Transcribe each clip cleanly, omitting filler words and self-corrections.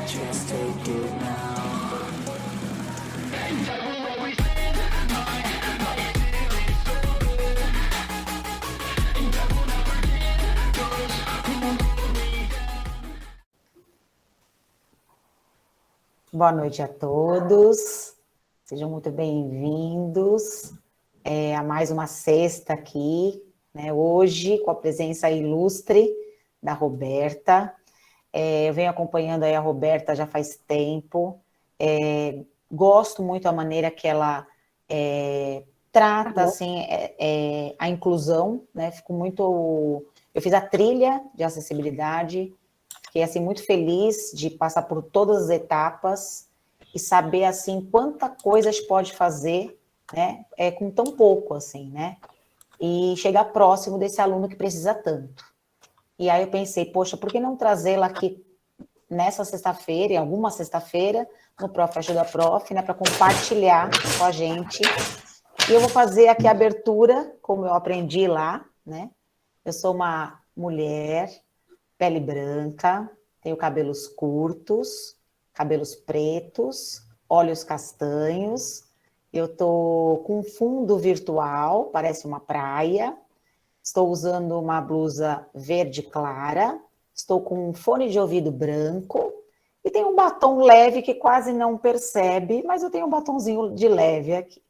just take it now. Boa noite a todos, sejam muito bem-vindos a mais uma sexta aqui, né, hoje com a presença ilustre da Roberta. Eu venho acompanhando aí a Roberta já faz tempo, gosto muito da maneira que ela trata assim, a inclusão, né, eu fiz a trilha de acessibilidade. Fiquei, assim, muito feliz de passar por todas as etapas e saber, assim, quanta coisa a gente pode fazer, né, com tão pouco, assim, né, e chegar próximo desse aluno que precisa tanto. E aí eu pensei, poxa, por que não trazê-la aqui nessa sexta-feira, em alguma sexta-feira, no Prof. Ajuda Prof, né, para compartilhar com a gente. E eu vou fazer aqui a abertura, como eu aprendi lá, né, eu sou uma mulher, pele branca, tenho cabelos curtos, cabelos pretos, olhos castanhos, eu tô com um fundo virtual, parece uma praia, estou usando uma blusa verde clara, estou com um fone de ouvido branco e tenho um batom leve que quase não percebe, mas eu tenho um batonzinho de leve aqui.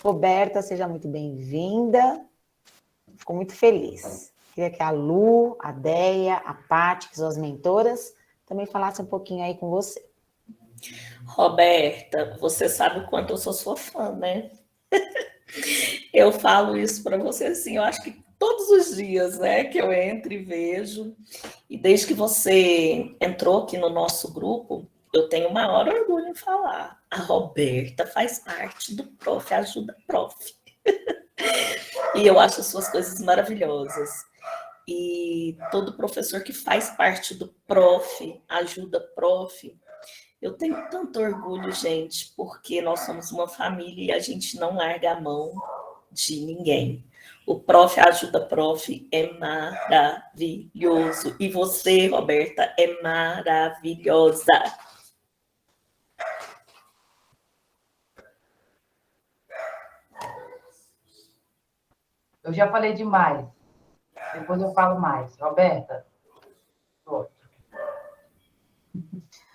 Roberta, seja muito bem-vinda, fico muito feliz. Queria que a Lu, a Deia, a Paty, que são as mentoras, também falassem um pouquinho aí com você. Roberta, você sabe o quanto eu sou sua fã, né? Eu falo isso para você assim, eu acho que todos os dias, né, que eu entro e vejo. E desde que você entrou aqui no nosso grupo, eu tenho o maior orgulho em falar. A Roberta faz parte do Prof. Ajuda Prof. E eu acho as suas coisas maravilhosas. E todo professor que faz parte do Prof. Ajuda Prof. Eu tenho tanto orgulho, gente, porque nós somos uma família e a gente não larga a mão de ninguém. O Prof. Ajuda Prof. é maravilhoso. E você, Roberta, é maravilhosa. Eu já falei demais. Depois eu falo mais. Roberta. Pronto.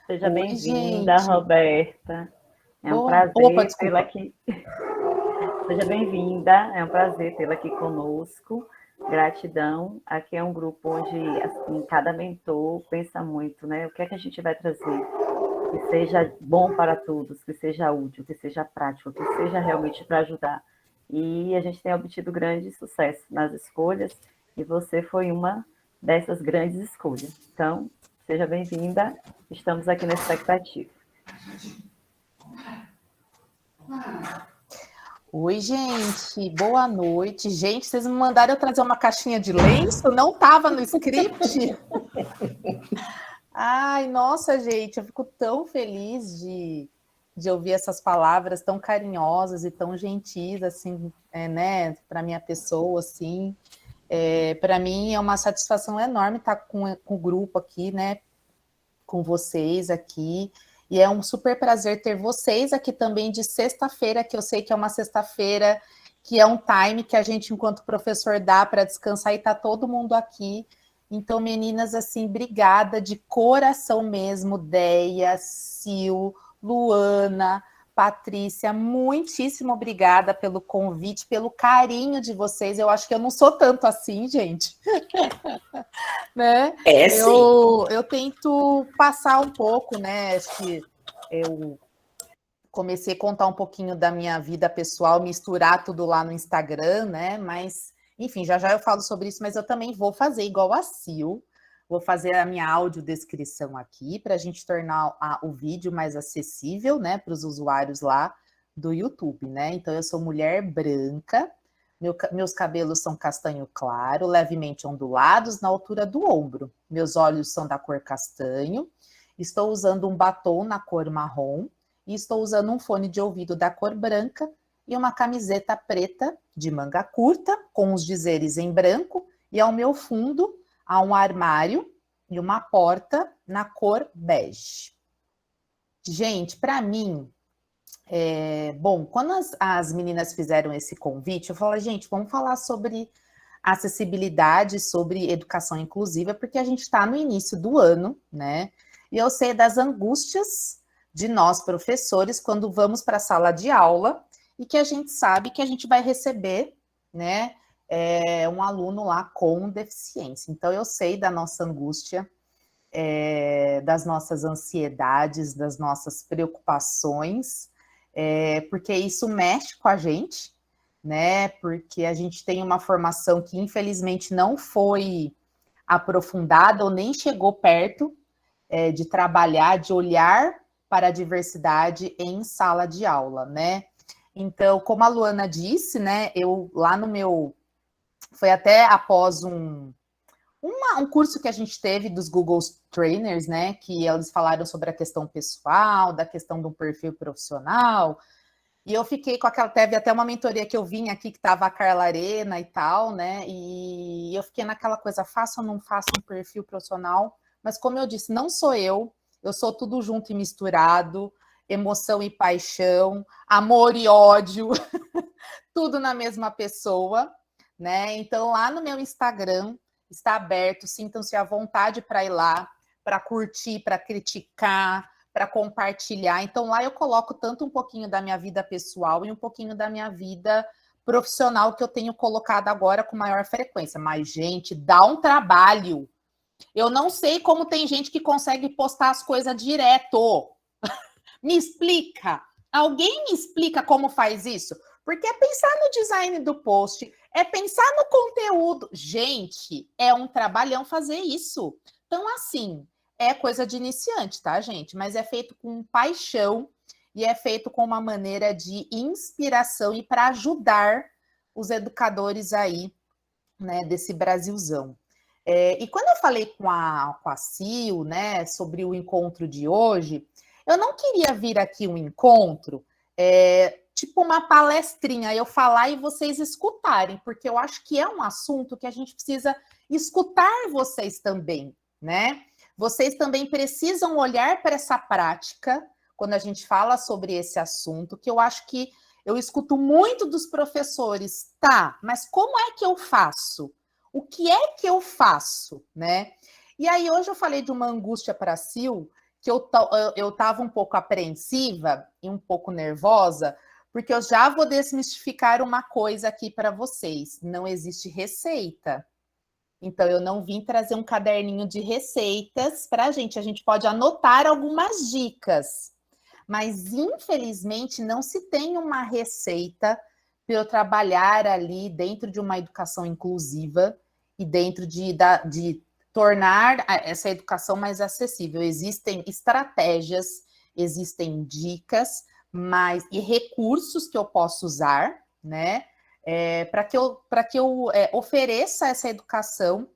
Seja bem-vinda, Roberta. É um prazer tê-la aqui. Seja bem-vinda, é um prazer tê-la aqui conosco. Gratidão. Aqui é um grupo onde assim, cada mentor pensa muito, né? O que é que a gente vai trazer? Que seja bom para todos, que seja útil, que seja prático, que seja realmente para ajudar. E a gente tem obtido grande sucesso nas escolhas, e você foi uma dessas grandes escolhas. Então, seja bem-vinda, estamos aqui na expectativa. Oi, gente, boa noite. Gente, vocês me mandaram eu trazer uma caixinha de lenço? Não estava no script? Ai, nossa, gente, eu fico tão feliz de ouvir essas palavras tão carinhosas e tão gentis, assim, né, para minha pessoa, assim. Para mim é uma satisfação enorme estar com o grupo aqui, né, com vocês aqui, e é um super prazer ter vocês aqui também de sexta-feira, que eu sei que é uma sexta-feira, que é um time que a gente, enquanto professor, dá para descansar e tá todo mundo aqui. Então, meninas, assim, obrigada de coração mesmo, Deia, Sil, Luana, Patrícia, muitíssimo obrigada pelo convite, pelo carinho de vocês. Eu acho que eu não sou tanto assim, gente. Né? Eu tento passar um pouco, né? Acho que eu comecei a contar um pouquinho da minha vida pessoal, misturar tudo lá no Instagram, né? Mas, enfim, já eu falo sobre isso, mas eu também vou fazer igual a Sil. Vou fazer a minha audiodescrição aqui para a gente tornar o vídeo mais acessível, né, para os usuários lá do YouTube, né? Então, eu sou mulher branca, meus cabelos são castanho claro, levemente ondulados na altura do ombro. Meus olhos são da cor castanho. Estou usando um batom na cor marrom e estou usando um fone de ouvido da cor branca e uma camiseta preta de manga curta com os dizeres em branco e ao meu fundo há um armário e uma porta na cor bege. Gente, para mim, bom, quando as meninas fizeram esse convite, eu falei, gente, vamos falar sobre acessibilidade, sobre educação inclusiva, porque a gente está no início do ano, né? E eu sei das angústias de nós, professores, quando vamos para a sala de aula e que a gente sabe que a gente vai receber, né, um aluno lá com deficiência. Então, eu sei da nossa angústia, das nossas ansiedades, das nossas preocupações, porque isso mexe com a gente, né? Porque a gente tem uma formação que, infelizmente, não foi aprofundada ou nem chegou perto de trabalhar, de olhar para a diversidade em sala de aula, né? Então, como a Luana disse, né? Eu lá no meu... Foi até após um curso que a gente teve dos Google Trainers, né? Que eles falaram sobre a questão pessoal, da questão do perfil profissional. E eu fiquei com aquela... Teve até uma mentoria que eu vim aqui, que estava a Carla Arena e tal, né? E eu fiquei naquela coisa, faço ou não faço um perfil profissional? Mas como eu disse, não sou eu sou tudo junto e misturado, emoção e paixão, amor e ódio, tudo na mesma pessoa, né? Então, lá no meu Instagram, está aberto, sintam-se à vontade para ir lá, para curtir, para criticar, para compartilhar. Então, lá eu coloco tanto um pouquinho da minha vida pessoal e um pouquinho da minha vida profissional que eu tenho colocado agora com maior frequência. Mas, gente, dá um trabalho. Eu não sei como tem gente que consegue postar as coisas direto. Me explica. Alguém me explica como faz isso? Porque é pensar no design do post, é pensar no conteúdo. Gente, é um trabalhão fazer isso. Então, assim, é coisa de iniciante, tá, gente? Mas é feito com paixão e é feito com uma maneira de inspiração e para ajudar os educadores aí, né, desse Brasilzão. E quando eu falei com a Sil, né, sobre o encontro de hoje, eu não queria vir aqui um encontro, tipo uma palestrinha, eu falar e vocês escutarem, porque eu acho que é um assunto que a gente precisa escutar vocês também, né? Vocês também precisam olhar para essa prática, quando a gente fala sobre esse assunto, que eu acho que eu escuto muito dos professores, tá, mas como é que eu faço? O que é que eu faço, né? E aí hoje eu falei de uma angústia para a Sil, que eu estava um pouco apreensiva e um pouco nervosa, porque eu já vou desmistificar uma coisa aqui para vocês. Não existe receita. Então, eu não vim trazer um caderninho de receitas para a gente pode anotar algumas dicas, mas infelizmente não se tem uma receita para eu trabalhar ali dentro de uma educação inclusiva e dentro de tornar essa educação mais acessível. Existem estratégias, existem dicas, e recursos que eu posso usar, né, para que eu ofereça essa educação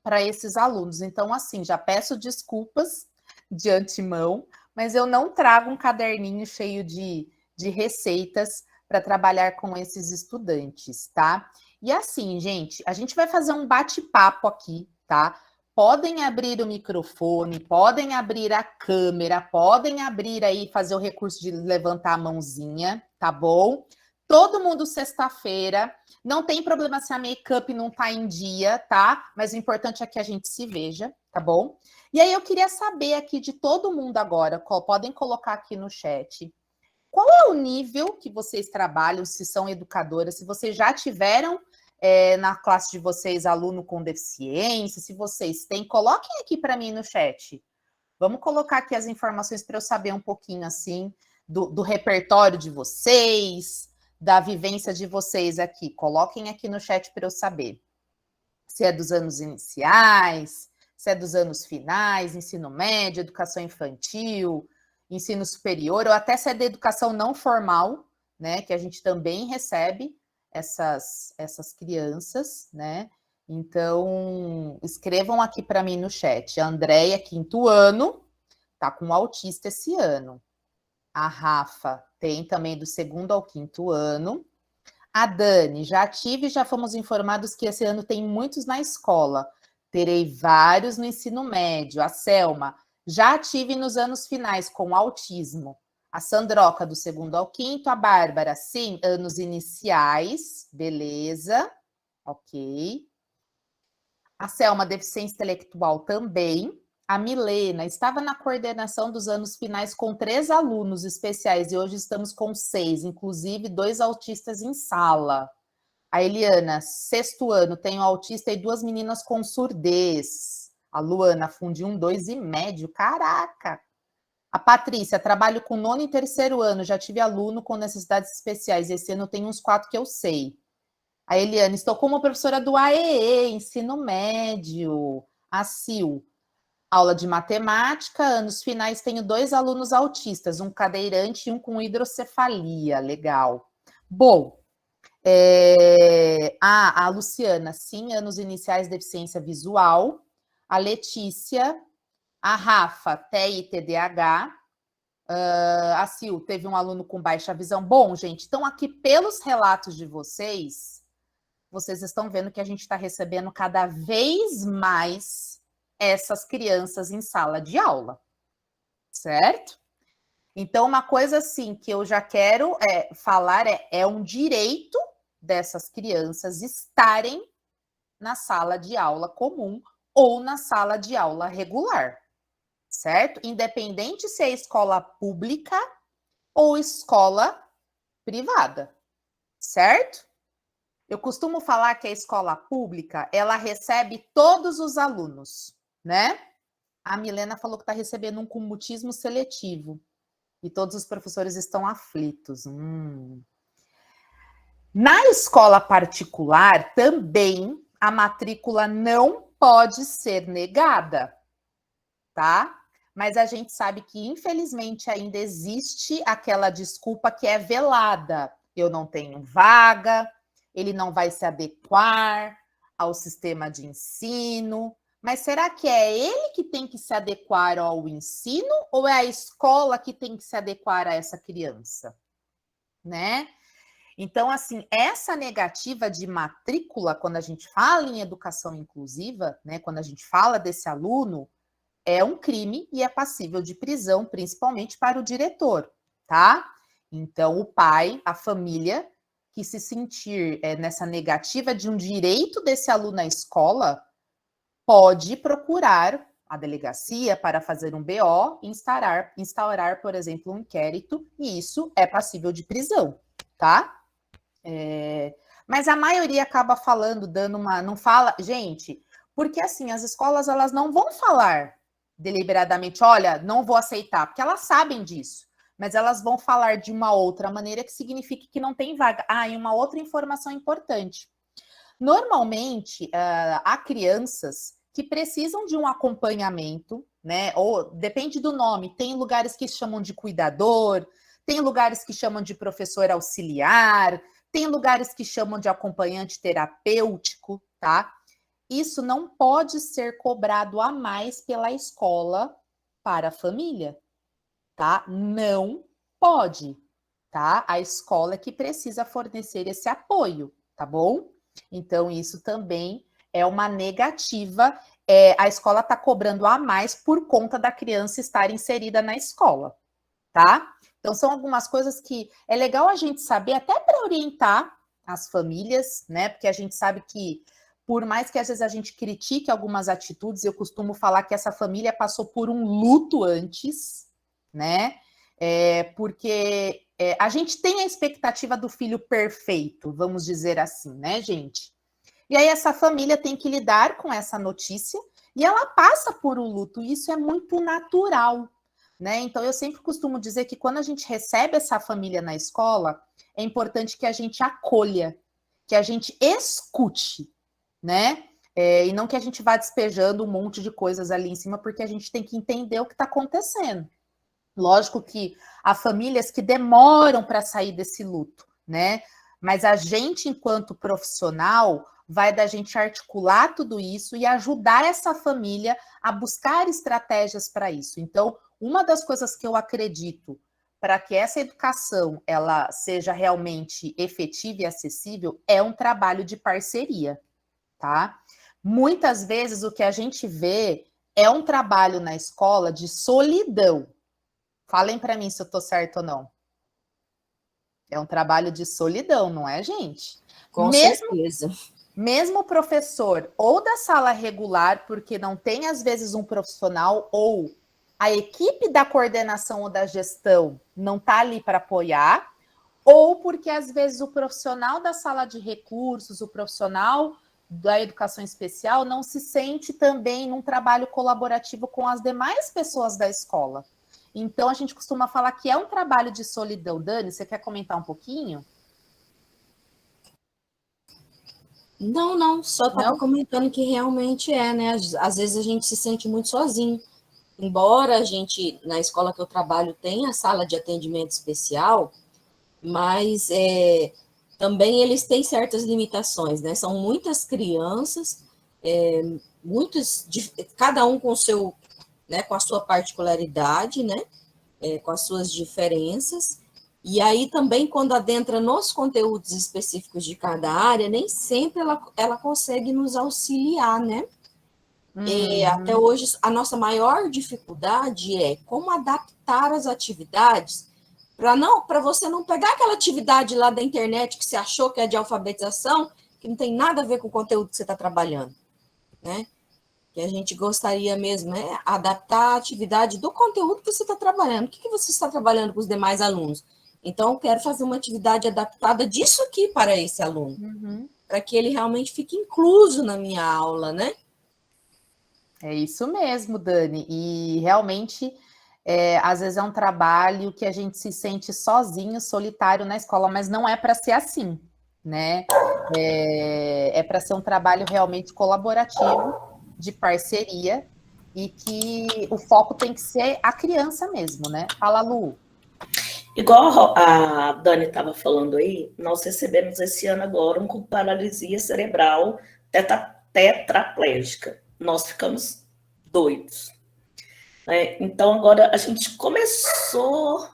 para esses alunos. Então, assim, já peço desculpas de antemão, mas eu não trago um caderninho cheio de receitas para trabalhar com esses estudantes, tá? E assim, gente, a gente vai fazer um bate-papo aqui, tá? Podem abrir o microfone, podem abrir a câmera, podem abrir aí, fazer o recurso de levantar a mãozinha, tá bom? Todo mundo sexta-feira, não tem problema se a make-up não tá em dia, tá? Mas o importante é que a gente se veja, tá bom? E aí eu queria saber aqui de todo mundo agora, podem colocar aqui no chat, qual é o nível que vocês trabalham, se são educadoras, se vocês já tiveram na classe de vocês aluno com deficiência, se vocês têm, coloquem aqui para mim no chat. Vamos colocar aqui as informações para eu saber um pouquinho, assim, do repertório de vocês, da vivência de vocês aqui. Coloquem aqui no chat para eu saber. Se é dos anos iniciais, se é dos anos finais, ensino médio, educação infantil, ensino superior, ou até se é da educação não formal, né, que a gente também recebe essas crianças, né? Então, escrevam aqui para mim no chat. A Andréia, 5º ano, tá com autista esse ano. A Rafa tem também do 2º ao 5º ano. A Dani, já tive e já fomos informados que esse ano tem muitos na escola. Terei vários no ensino médio. A Selma, já tive nos anos finais com autismo. A Sandroca, do 2º ao 5º. A Bárbara, sim, anos iniciais. Beleza. Ok. A Selma, deficiência intelectual também. A Milena, estava na coordenação dos anos finais com 3 alunos especiais e hoje estamos com 6, inclusive 2 autistas em sala. A Eliana, 6º ano, tenho autista e 2 meninas com surdez. A Luana, Fundi 1, 2 e médio, caraca! A Patrícia, trabalho com 9º e 3º ano, já tive aluno com necessidades especiais, esse ano tem uns 4 que eu sei. A Eliana, estou como professora do AEE, ensino médio. A Sil, aula de matemática, anos finais, tenho 2 alunos autistas, um cadeirante e um com hidrocefalia, legal. Bom, a Luciana, sim, anos iniciais, deficiência visual. A Letícia, a Rafa, TI e TDAH. A Sil, teve um aluno com baixa visão. Bom, gente, então aqui pelos relatos de vocês estão vendo que a gente está recebendo cada vez mais essas crianças em sala de aula, certo? Então, uma coisa assim que eu já quero falar é um direito dessas crianças estarem na sala de aula comum ou na sala de aula regular, certo? Independente se é escola pública ou escola privada, certo? Eu costumo falar que a escola pública, ela recebe todos os alunos, né? A Milena falou que está recebendo um com mutismo seletivo e todos os professores estão aflitos. Na escola particular, também a matrícula não pode ser negada, tá? Mas a gente sabe que, infelizmente, ainda existe aquela desculpa que é velada. Eu não tenho vaga, ele não vai se adequar ao sistema de ensino. Mas será que é ele que tem que se adequar ao ensino ou é a escola que tem que se adequar a essa criança? Né? Então, assim, essa negativa de matrícula, quando a gente fala em educação inclusiva, né, quando a gente fala desse aluno, é um crime e é passível de prisão, principalmente para o diretor, tá? Então, o pai, a família, que se sentir nessa negativa de um direito desse aluno na escola, pode procurar a delegacia para fazer um BO e instaurar, por exemplo, um inquérito, e isso é passível de prisão, tá? Mas a maioria acaba falando, não fala, gente, porque assim, as escolas, elas não vão falar deliberadamente, olha, não vou aceitar, porque elas sabem disso, mas elas vão falar de uma outra maneira que signifique que não tem vaga. E uma outra informação importante. Normalmente, há crianças que precisam de um acompanhamento, né? Ou depende do nome, tem lugares que chamam de cuidador, tem lugares que chamam de professor auxiliar, tem lugares que chamam de acompanhante terapêutico, tá? Isso não pode ser cobrado a mais pela escola para a família, tá? Não pode, tá? A escola é que precisa fornecer esse apoio, tá bom? Então, isso também é uma negativa. A escola está cobrando a mais por conta da criança estar inserida na escola, tá? Então, são algumas coisas que é legal a gente saber, até para orientar as famílias, né? Porque a gente sabe que, por mais que às vezes a gente critique algumas atitudes, eu costumo falar que essa família passou por um luto antes, né? Porque a gente tem a expectativa do filho perfeito, vamos dizer assim, né, gente? E aí essa família tem que lidar com essa notícia e ela passa por um luto, e isso é muito natural, né? Então eu sempre costumo dizer que quando a gente recebe essa família na escola, é importante que a gente acolha, que a gente escute, né? E não que a gente vá despejando um monte de coisas ali em cima, porque a gente tem que entender o que está acontecendo. Lógico que há famílias que demoram para sair desse luto, né? Mas a gente, enquanto profissional, vai da gente articular tudo isso e ajudar essa família a buscar estratégias para isso. Então, uma das coisas que eu acredito para que essa educação ela seja realmente efetiva e acessível é um trabalho de parceria, tá? Muitas vezes o que a gente vê é um trabalho na escola de solidão. Falem para mim se eu estou certo ou não. É um trabalho de solidão, não é, gente? Com certeza. Mesmo o professor ou da sala regular, porque não tem, às vezes, um profissional, ou a equipe da coordenação ou da gestão não está ali para apoiar, ou porque, às vezes, o profissional da sala de recursos, o profissional da educação especial não se sente também num trabalho colaborativo com as demais pessoas da escola. Então, a gente costuma falar que é um trabalho de solidão. Dani, você quer comentar um pouquinho? Não, só estava comentando que realmente é, né? Às vezes a gente se sente muito sozinho. Embora a gente, na escola que eu trabalho, tenha sala de atendimento especial, mas também eles têm certas limitações, né? São muitas crianças, cada um com o seu, né, com a sua particularidade, né? Com as suas diferenças. E aí também, quando adentra nos conteúdos específicos de cada área, nem sempre ela consegue nos auxiliar, né? E até hoje, a nossa maior dificuldade é como adaptar as atividades para você não pegar aquela atividade lá da internet que você achou que é de alfabetização, que não tem nada a ver com o conteúdo que você está trabalhando, né? Que a gente gostaria mesmo é adaptar a atividade do conteúdo que você está trabalhando. O que você está trabalhando com os demais alunos? Então, eu quero fazer uma atividade adaptada disso aqui para esse aluno, para que ele realmente fique incluso na minha aula, né? É isso mesmo, Dani. E realmente, às vezes é um trabalho que a gente se sente sozinho, solitário na escola, mas não é para ser assim, né? É para ser um trabalho realmente colaborativo, de parceria, e que o foco tem que ser a criança mesmo, né? Fala, Lu. Igual a Dani estava falando aí, nós recebemos esse ano agora um com paralisia cerebral tetraplégica. Nós ficamos doidos. Né? Então, agora a gente começou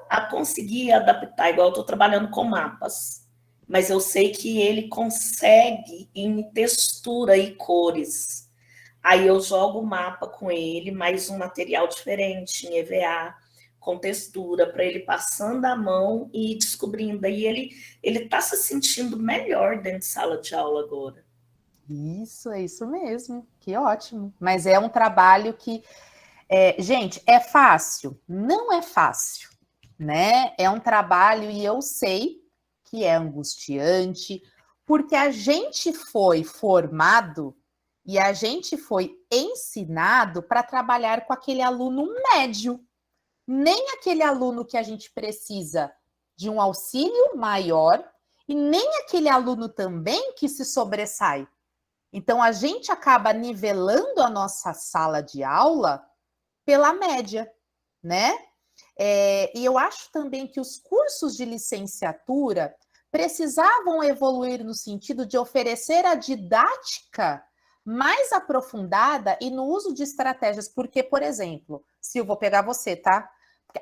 a conseguir adaptar, igual eu estou trabalhando com mapas, mas eu sei que ele consegue em textura e cores. Aí eu jogo o mapa com ele, mais um material diferente, em EVA, com textura, para ele passando a mão e descobrindo. Aí ele está se sentindo melhor dentro de sala de aula agora. Isso, é isso mesmo. Que ótimo. Mas é um trabalho que, gente, é fácil? Não é fácil, né? É um trabalho, e eu sei que é angustiante, porque a gente foi formado e a gente foi ensinado para trabalhar com aquele aluno médio. Nem aquele aluno que a gente precisa de um auxílio maior e nem aquele aluno também que se sobressai. Então, a gente acaba nivelando a nossa sala de aula pela média, né? E eu acho também que os cursos de licenciatura precisavam evoluir no sentido de oferecer a didática mais aprofundada e no uso de estratégias, porque, por exemplo, Sil, vou pegar você, tá?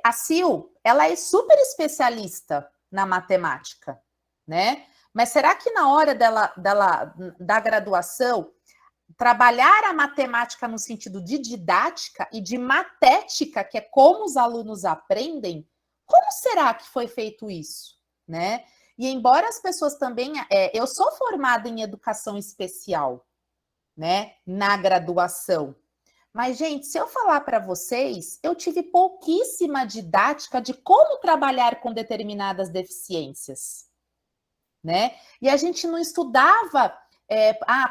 A Sil, ela é super especialista na matemática, né? Mas será que na hora da graduação, trabalhar a matemática no sentido de didática e de matética, que é como os alunos aprendem, como será que foi feito isso, né? E embora as pessoas também... eu sou formada em educação especial, né? Na graduação. Mas, gente, se eu falar para vocês, eu tive pouquíssima didática de como trabalhar com determinadas deficiências, né? E a gente não estudava,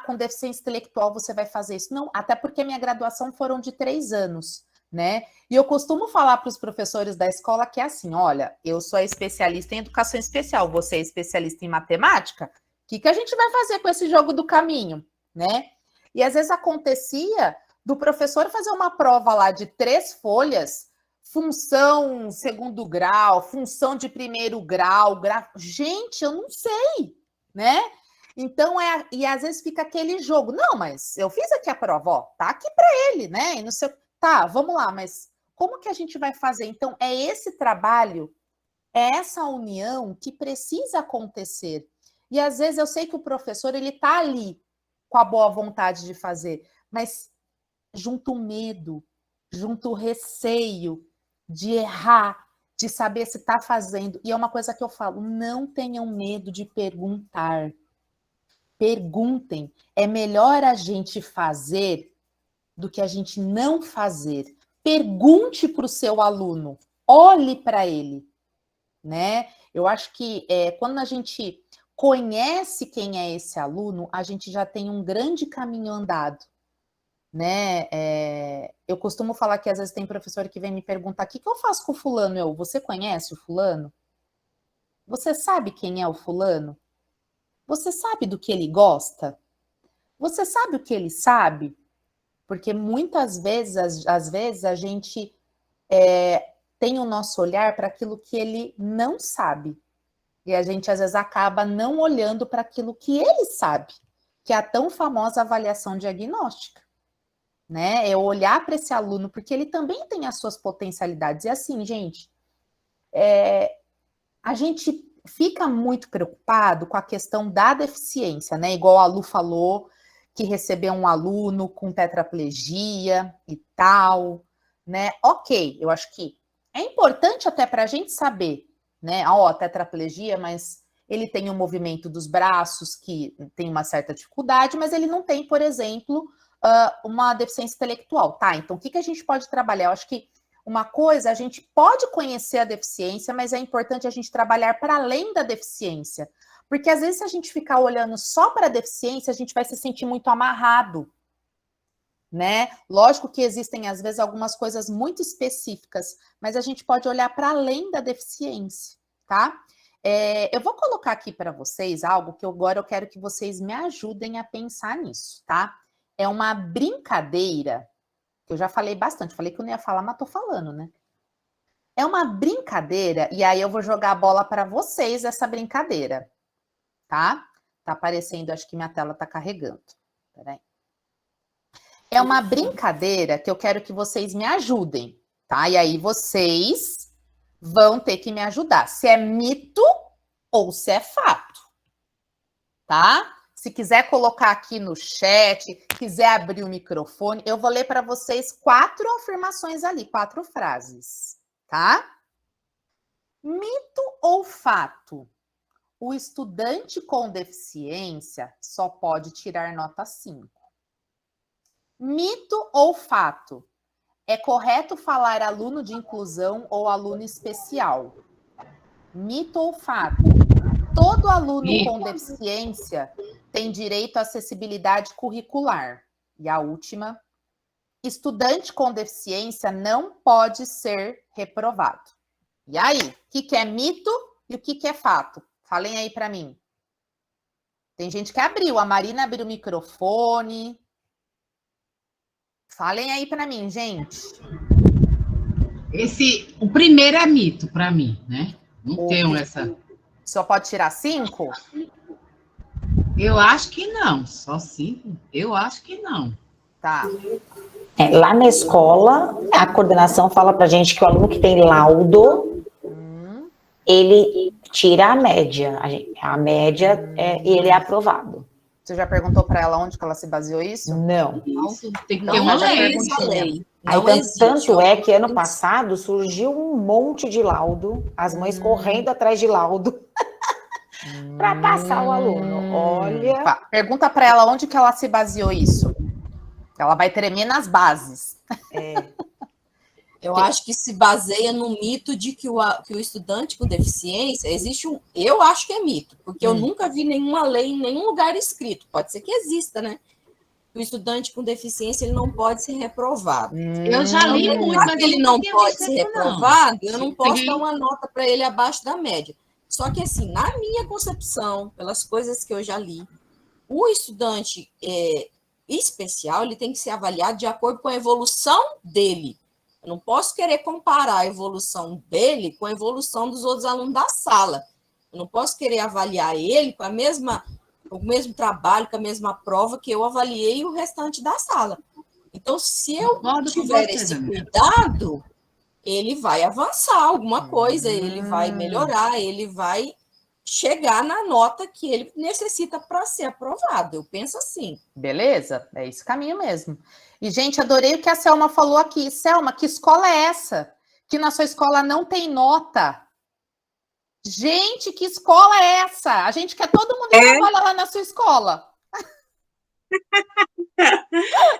com deficiência intelectual você vai fazer isso. Não, até porque minha graduação foram de 3 anos, né? E eu costumo falar para os professores da escola que é assim, olha, eu sou especialista em educação especial, você é especialista em matemática, o que a gente vai fazer com esse jogo do caminho, né? E às vezes acontecia do professor fazer uma prova lá de 3 folhas, função segundo grau, função de primeiro grau, gente, eu não sei, né? Então, e às vezes fica aquele jogo, não, mas eu fiz aqui a prova, ó, tá aqui para ele, né? E não sei, tá, vamos lá, mas como que a gente vai fazer? Então, é esse trabalho, é essa união que precisa acontecer. E às vezes eu sei que o professor, ele tá ali, com a boa vontade de fazer, mas junto o medo, junto o receio de errar, de saber se está fazendo. E é uma coisa que eu falo, não tenham medo de perguntar. Perguntem. É melhor a gente fazer do que a gente não fazer. Pergunte para o seu aluno, olhe para ele, né? Eu acho que quando a gente conhece quem é esse aluno, a gente já tem um grande caminho andado, né? Eu costumo falar que às vezes tem professor que vem me perguntar, o que eu faço com o fulano? Você conhece o fulano? Você sabe quem é o fulano? Você sabe do que ele gosta? Você sabe o que ele sabe? Porque muitas vezes, às vezes, a gente tem o nosso olhar para aquilo que ele não sabe. E a gente, às vezes, acaba não olhando para aquilo que ele sabe, que é a tão famosa avaliação diagnóstica. Né? É olhar para esse aluno, porque ele também tem as suas potencialidades. E assim, gente, a gente fica muito preocupado com a questão da deficiência, né? Igual a Lu falou, que recebeu um aluno com tetraplegia e tal, né? Ok, eu acho que é importante até para a gente saber, né? Tetraplegia, mas ele tem um movimento dos braços que tem uma certa dificuldade, mas ele não tem, por exemplo, uma deficiência intelectual, tá? Então, o que a gente pode trabalhar? Eu acho que uma coisa, a gente pode conhecer a deficiência, mas é importante a gente trabalhar para além da deficiência. Porque, às vezes, se a gente ficar olhando só para a deficiência, a gente vai se sentir muito amarrado, né? Lógico que existem, às vezes, algumas coisas muito específicas, mas a gente pode olhar para além da deficiência, tá? Eu vou colocar aqui para vocês algo que agora eu quero que vocês me ajudem a pensar nisso, tá? É uma brincadeira, que eu já falei bastante, falei que eu não ia falar, mas tô falando, né? É uma brincadeira, e aí eu vou jogar a bola para vocês, essa brincadeira, tá? Tá aparecendo, acho que minha tela tá carregando. Peraí. É uma brincadeira que eu quero que vocês me ajudem, tá? E aí vocês vão ter que me ajudar, se é mito ou se é fato, tá? Se quiser colocar aqui no chat, quiser abrir o microfone, eu vou ler para vocês 4 afirmações ali, 4 frases, tá? Mito ou fato? O estudante com deficiência só pode tirar nota 5. Mito ou fato? É correto falar aluno de inclusão ou aluno especial? Mito ou fato? Todo aluno com deficiência tem direito à acessibilidade curricular. E a última, estudante com deficiência não pode ser reprovado. E aí, o que é mito e o que é fato? Falem aí para mim. Tem gente que abriu, a Marina abriu o microfone. Falem aí para mim, gente. O primeiro é mito para mim, né? Não tenho essa. Só pode tirar 5? Eu acho que não, só 5. Eu acho que não. Tá. Lá na escola, a coordenação fala pra gente que o aluno que tem laudo, ele tira a média. A média, ele é aprovado. Você já perguntou para ela onde que ela se baseou isso? Não. Isso tem que ter uma lei. Tanto é que ano passado surgiu um monte de laudo, as mães correndo atrás de laudo para passar o aluno. Olha. Pergunta para ela onde que ela se baseou isso. Ela vai tremer nas bases. Eu acho que se baseia no mito de que o estudante com deficiência, eu acho que é mito, porque eu nunca vi nenhuma lei em nenhum lugar escrito, pode ser que exista, né? O estudante com deficiência, ele não pode ser reprovado. Eu já li muito, mas ele não pode ser reprovado, eu não posso dar uma nota para ele abaixo da média. Só que, assim, na minha concepção, pelas coisas que eu já li, o estudante especial, ele tem que ser avaliado de acordo com a evolução dele. Eu não posso querer comparar a evolução dele com a evolução dos outros alunos da sala. Eu não posso querer avaliar ele com o mesmo trabalho, com a mesma prova que eu avaliei o restante da sala. Então, se eu tiver esse cuidado, ele vai avançar alguma coisa, ele vai melhorar, ele vai chegar na nota que ele necessita para ser aprovado. Eu penso assim. Beleza? É esse caminho mesmo. E, gente, adorei o que a Selma falou aqui. Selma, que escola é essa? Que na sua escola não tem nota? Gente, que escola é essa? A gente quer todo mundo trabalhar lá na sua escola.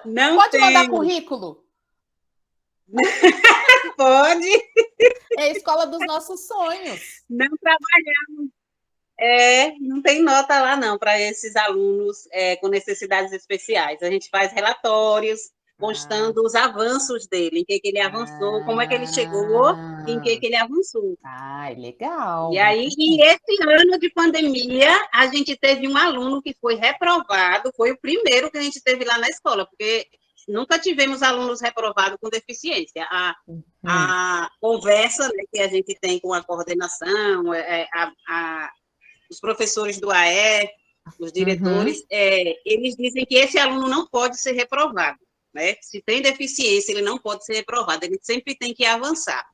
Não Pode mandar tem. currículo? Pode. É a escola dos nossos sonhos. Não trabalhamos. Não tem nota lá não para esses alunos com necessidades especiais. A gente faz relatórios mostrando os avanços dele, em que ele avançou, como é que ele chegou, em que ele avançou. Legal. E aí, esse ano de pandemia, a gente teve um aluno que foi reprovado, foi o primeiro que a gente teve lá na escola, porque nunca tivemos alunos reprovados com deficiência. A conversa, né, que a gente tem com a coordenação, os professores do AE, os diretores, eles dizem que esse aluno não pode ser reprovado, né? Se tem deficiência, ele não pode ser reprovado, ele sempre tem que avançar.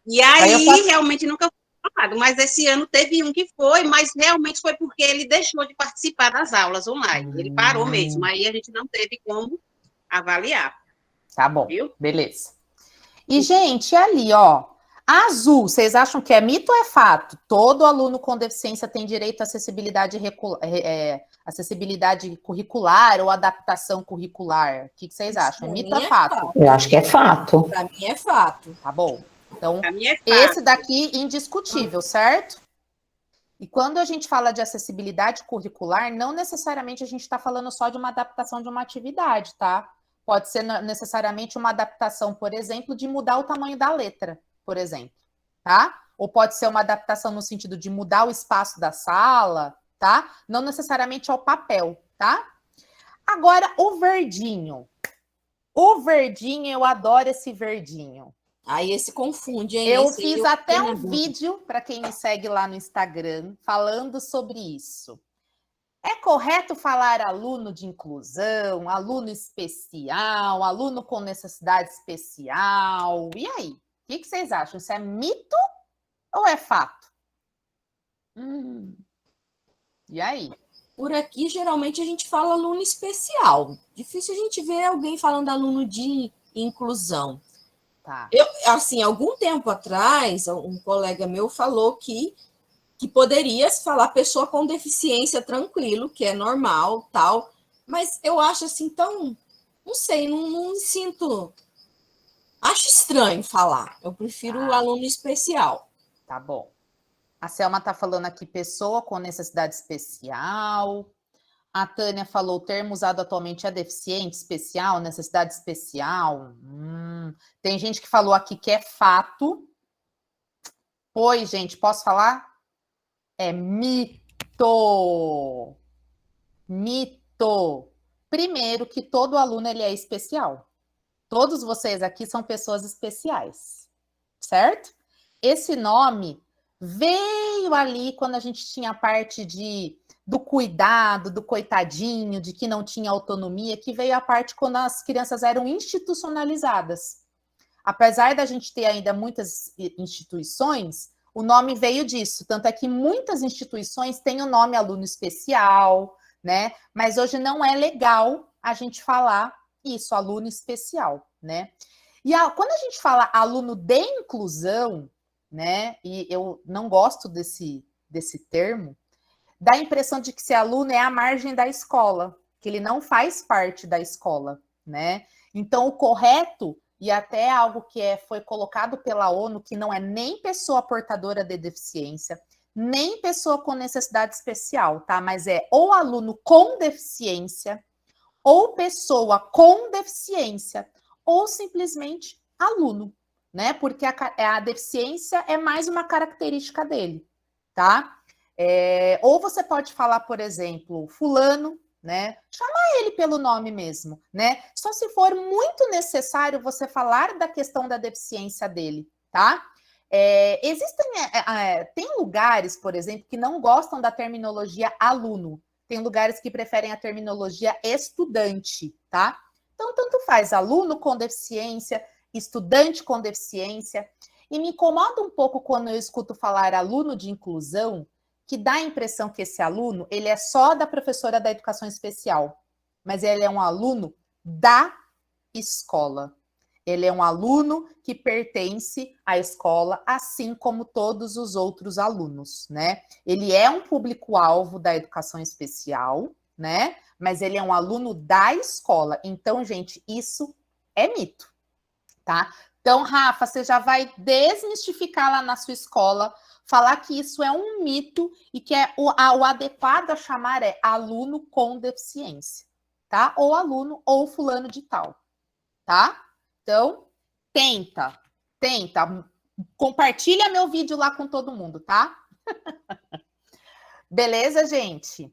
E aí realmente nunca foi reprovado, mas esse ano teve um que foi, mas realmente foi porque ele deixou de participar das aulas online, ele parou mesmo, aí a gente não teve como avaliar. Tá bom, viu? Beleza. E, gente, ali, ó, azul, vocês acham que é mito ou é fato? Todo aluno com deficiência tem direito à acessibilidade curricular ou adaptação curricular? O que vocês acham? É mito ou é fato? Eu acho que é fato. Para mim é fato. Tá bom. Então, É esse daqui, indiscutível, certo? E quando a gente fala de acessibilidade curricular, não necessariamente a gente está falando só de uma adaptação de uma atividade, tá? Pode ser necessariamente uma adaptação, por exemplo, de mudar o tamanho da letra, por exemplo, tá? Ou pode ser uma adaptação no sentido de mudar o espaço da sala, tá? Não necessariamente ao papel, tá? Agora, o verdinho. O verdinho, eu adoro esse verdinho. Aí esse confunde, hein? Eu fiz até um vídeo, para quem me segue lá no Instagram, falando sobre isso. É correto falar aluno de inclusão, aluno especial, aluno com necessidade especial? E aí? O que vocês acham? Isso é mito ou é fato? E aí? Por aqui, geralmente, a gente fala aluno especial. Difícil a gente ver alguém falando aluno de inclusão. Tá. Assim, algum tempo atrás, um colega meu falou que poderia falar pessoa com deficiência tranquilo, que é normal, tal, mas eu acho assim tão, não sei, não me sinto, acho estranho falar, eu prefiro o aluno especial. Tá bom. A Selma tá falando aqui pessoa com necessidade especial, a Tânia falou o termo usado atualmente é deficiente, especial, necessidade especial, tem gente que falou aqui que é fato. Oi, gente, posso falar? É mito. Mito. Primeiro que todo aluno ele é especial. Todos vocês aqui são pessoas especiais, certo? Esse nome veio ali quando a gente tinha a parte do cuidado, do coitadinho, de que não tinha autonomia, que veio a parte quando as crianças eram institucionalizadas. Apesar da gente ter ainda muitas instituições, o nome veio disso, tanto é que muitas instituições têm o nome aluno especial, né? Mas hoje não é legal a gente falar isso, aluno especial, né? E quando a gente fala aluno de inclusão, né? E eu não gosto desse termo, dá a impressão de que esse aluno é à margem da escola, que ele não faz parte da escola, né? Então, o correto e até algo que foi colocado pela ONU, que não é nem pessoa portadora de deficiência, nem pessoa com necessidade especial, tá? Mas é ou aluno com deficiência, ou pessoa com deficiência, ou simplesmente aluno, né? Porque a deficiência é mais uma característica dele, tá? Ou você pode falar, por exemplo, fulano, né? Chamar ele pelo nome mesmo, né? Só se for muito necessário você falar da questão da deficiência dele, tá? Tem lugares, por exemplo, que não gostam da terminologia aluno. Tem lugares que preferem a terminologia estudante, tá? Então, tanto faz aluno com deficiência, estudante com deficiência. E me incomoda um pouco quando eu escuto falar aluno de inclusão, que dá a impressão que esse aluno, ele é só da professora da educação especial, mas ele é um aluno da escola. Ele é um aluno que pertence à escola, assim como todos os outros alunos, né? Ele é um público-alvo da educação especial, né? Mas ele é um aluno da escola. Então, gente, isso é mito, tá? Então, Rafa, você já vai desmistificar lá na sua escola, falar que isso é um mito e que o adequado a chamar é aluno com deficiência, tá? Ou aluno ou fulano de tal, tá? Então, tenta. Compartilha meu vídeo lá com todo mundo, tá? Beleza, gente?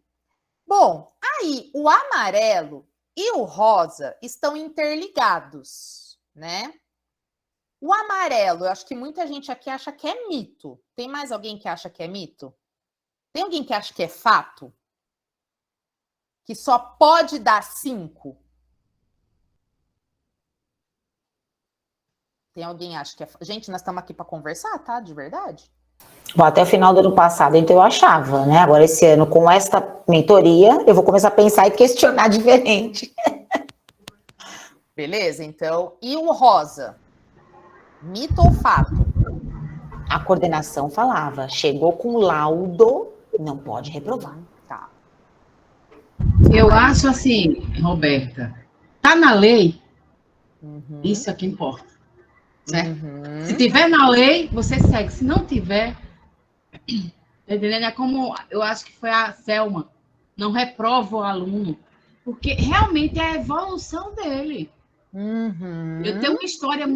Bom, aí o amarelo e o rosa estão interligados, né? O amarelo, eu acho que muita gente aqui acha que é mito. Tem mais alguém que acha que é mito? Tem alguém que acha que é fato? Que só pode dar 5? Tem alguém que acha que é... Gente, nós estamos aqui para conversar, tá? De verdade. Bom, até o final do ano passado, então eu achava, né? Agora, esse ano, com esta mentoria, eu vou começar a pensar e questionar diferente. Beleza, então. E o rosa? Mito ou fato? A coordenação falava, chegou com laudo, não pode reprovar. Tá. Eu acho assim, Roberta, tá na lei, isso é que importa, certo? Se tiver na lei, você segue. Se não tiver, tá entendendo? É como, eu acho que foi a Selma, não reprova o aluno, porque realmente é a evolução dele. Eu tenho uma história de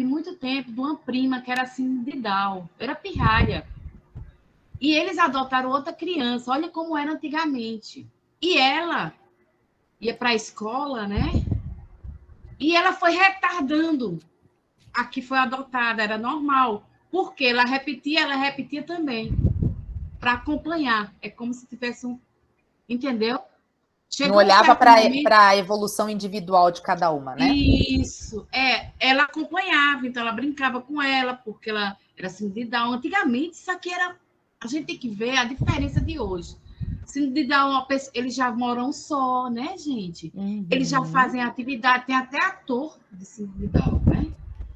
muito tempo de uma prima que era assim de Down, era pirralha. E eles adotaram outra criança, olha como era antigamente. E ela ia para a escola, né? E ela foi retardando a que foi adotada, era normal. Porque ela repetia também, para acompanhar. É como se tivesse um... Entendeu? Não olhava para a evolução individual de cada uma, né? Isso, ela acompanhava, então ela brincava com ela, porque ela era síndrome de Down. Antigamente, isso aqui era... A gente tem que ver a diferença de hoje. Síndrome de Down, eles já moram só, né, gente? Eles já fazem atividade, tem até ator de síndrome de Down, né?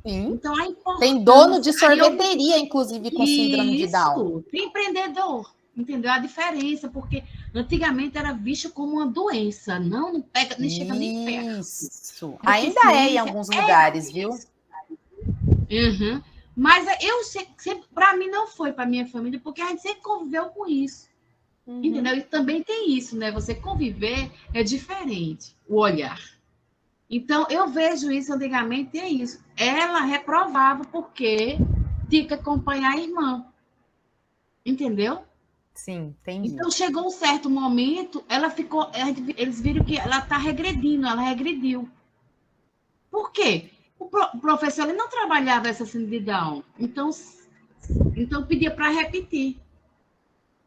Sim. Então, a importância... Tem dono de sorveteria, inclusive, com síndrome de Down. Tem empreendedor. Entendeu? A diferença, porque antigamente era visto como uma doença, não pega, nem chega nem perto. Isso. Ainda é em alguns lugares, viu? Mas eu sempre, para mim não foi para minha família, porque a gente sempre conviveu com isso. Entendeu? E também tem isso, né? Você conviver é diferente, o olhar. Então, eu vejo isso antigamente, é isso. Ela reprovava porque tinha que acompanhar a irmã. Entendeu? Sim, entendi. Então, chegou um certo momento, eles viram que ela está regredindo, ela regrediu. Por quê? O professor ele não trabalhava essa síndrome de Down, então pedia para repetir,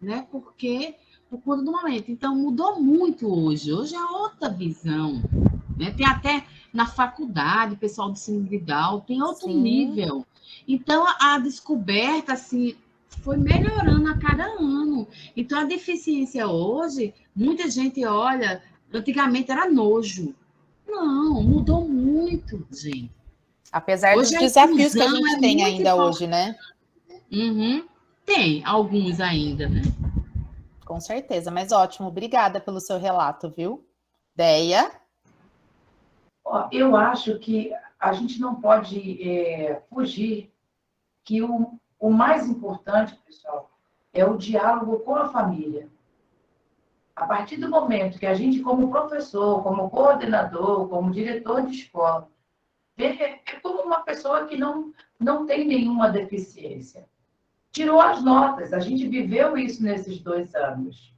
né? Porque, por conta do momento. Então, mudou muito hoje. Hoje é outra visão, né? Tem até na faculdade, pessoal de síndrome de Down, tem outro nível. Então, a descoberta, assim, foi melhorando a cada ano. Então, a deficiência hoje, muita gente olha, antigamente era nojo. Não, mudou muito, gente. Apesar dos desafios que a gente tem ainda hoje, né? Tem, alguns ainda, né? Com certeza, mas ótimo. Obrigada pelo seu relato, viu? Deia? Eu acho que a gente não pode fugir que o mais importante, pessoal, é o diálogo com a família. A partir do momento que a gente, como professor, como coordenador, como diretor de escola, vê como uma pessoa que não tem nenhuma deficiência. Tirou as notas, a gente viveu isso nesses 2 anos.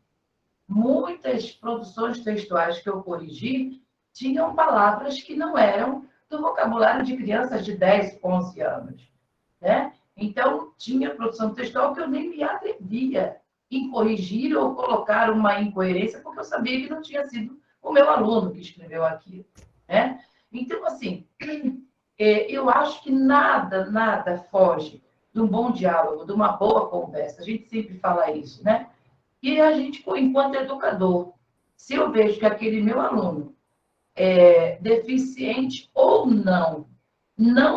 Muitas produções textuais que eu corrigi tinham palavras que não eram do vocabulário de crianças de 10, 11 anos, né? Então, tinha produção textual que eu nem me atrevia em corrigir ou colocar uma incoerência, porque eu sabia que não tinha sido o meu aluno que escreveu aquilo, né? Então, assim, eu acho que nada foge de um bom diálogo, de uma boa conversa. A gente sempre fala isso, né? E a gente, enquanto educador, se eu vejo que aquele meu aluno é deficiente ou não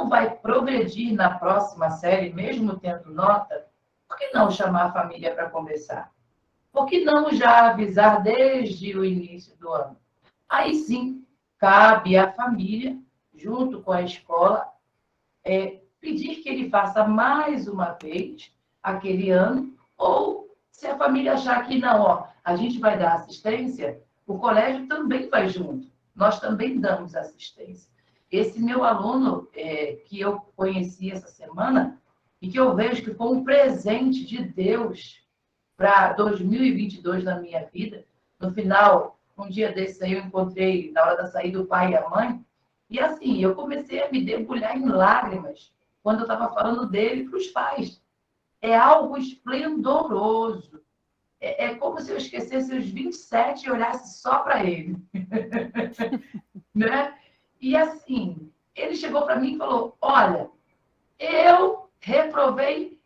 vai progredir na próxima série, mesmo tendo nota, por que não chamar a família para conversar? Por que não já avisar desde o início do ano? Aí sim, cabe à família, junto com a escola, pedir que ele faça mais uma vez aquele ano, ou se a família achar que não, ó, a gente vai dar assistência, o colégio também vai junto. Nós também damos assistência. Esse meu aluno, que eu conheci essa semana, e que eu vejo que foi um presente de Deus para 2022 na minha vida, no final, um dia desse aí eu encontrei, na hora da saída, o pai e a mãe, e assim, eu comecei a me debulhar em lágrimas quando eu estava falando dele para os pais. É algo esplendoroso. É como se eu esquecesse os 27 e olhasse só para ele. Né? E assim, ele chegou para mim e falou, olha, eu reprovei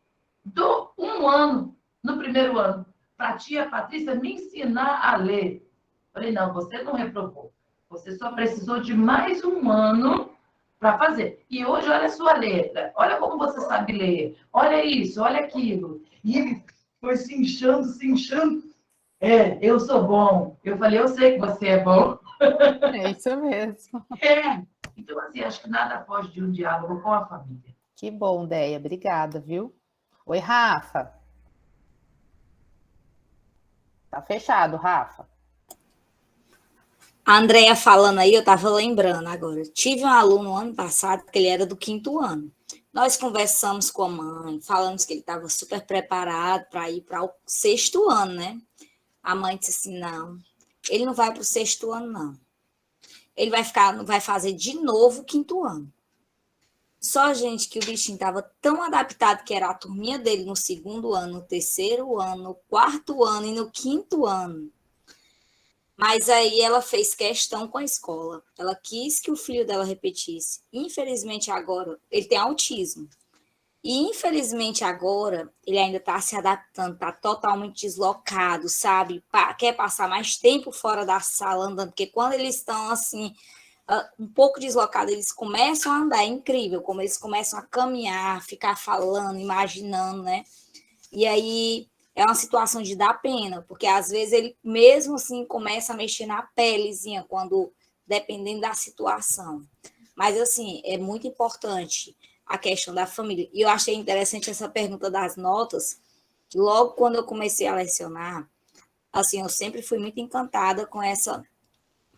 um ano, no primeiro ano, para a tia Patrícia me ensinar a ler. Falei, não, você não reprovou. Você só precisou de mais um ano para fazer. E hoje, olha a sua letra. Olha como você sabe ler. Olha isso, olha aquilo. E ele foi se inchando, se inchando. Eu sou bom. Eu falei, eu sei que você é bom. É isso mesmo. Então, assim, acho que nada foge de um diálogo com a família. Que bom, Deia. Obrigada, viu? Oi, Rafa. Tá fechado, Rafa. A Andrea falando aí, eu estava lembrando agora. Tive um aluno ano passado, que ele era do 5º ano. Nós conversamos com a mãe, falamos que ele estava super preparado para ir para o 6º ano, né? A mãe disse assim, não, ele não vai para o 6º ano, não. Ele vai fazer de novo o 5º ano. Só, gente, que o bichinho estava tão adaptado, que era a turminha dele no 2º ano, no 3º ano, no 4º ano e no 5º ano. Mas aí ela fez questão com a escola. Ela quis que o filho dela repetisse. Infelizmente agora, ele tem autismo. E infelizmente agora, ele ainda está se adaptando, está totalmente deslocado, sabe? Quer passar mais tempo fora da sala andando, porque quando eles estão assim, um pouco deslocados, eles começam a andar, é incrível, como eles começam a caminhar, ficar falando, imaginando, né? E aí é uma situação de dar pena, porque às vezes ele mesmo assim começa a mexer na pelezinha, dependendo da situação. Mas assim, é muito importante a questão da família. E eu achei interessante essa pergunta das notas, que logo quando eu comecei a lecionar, assim, eu sempre fui muito encantada com essa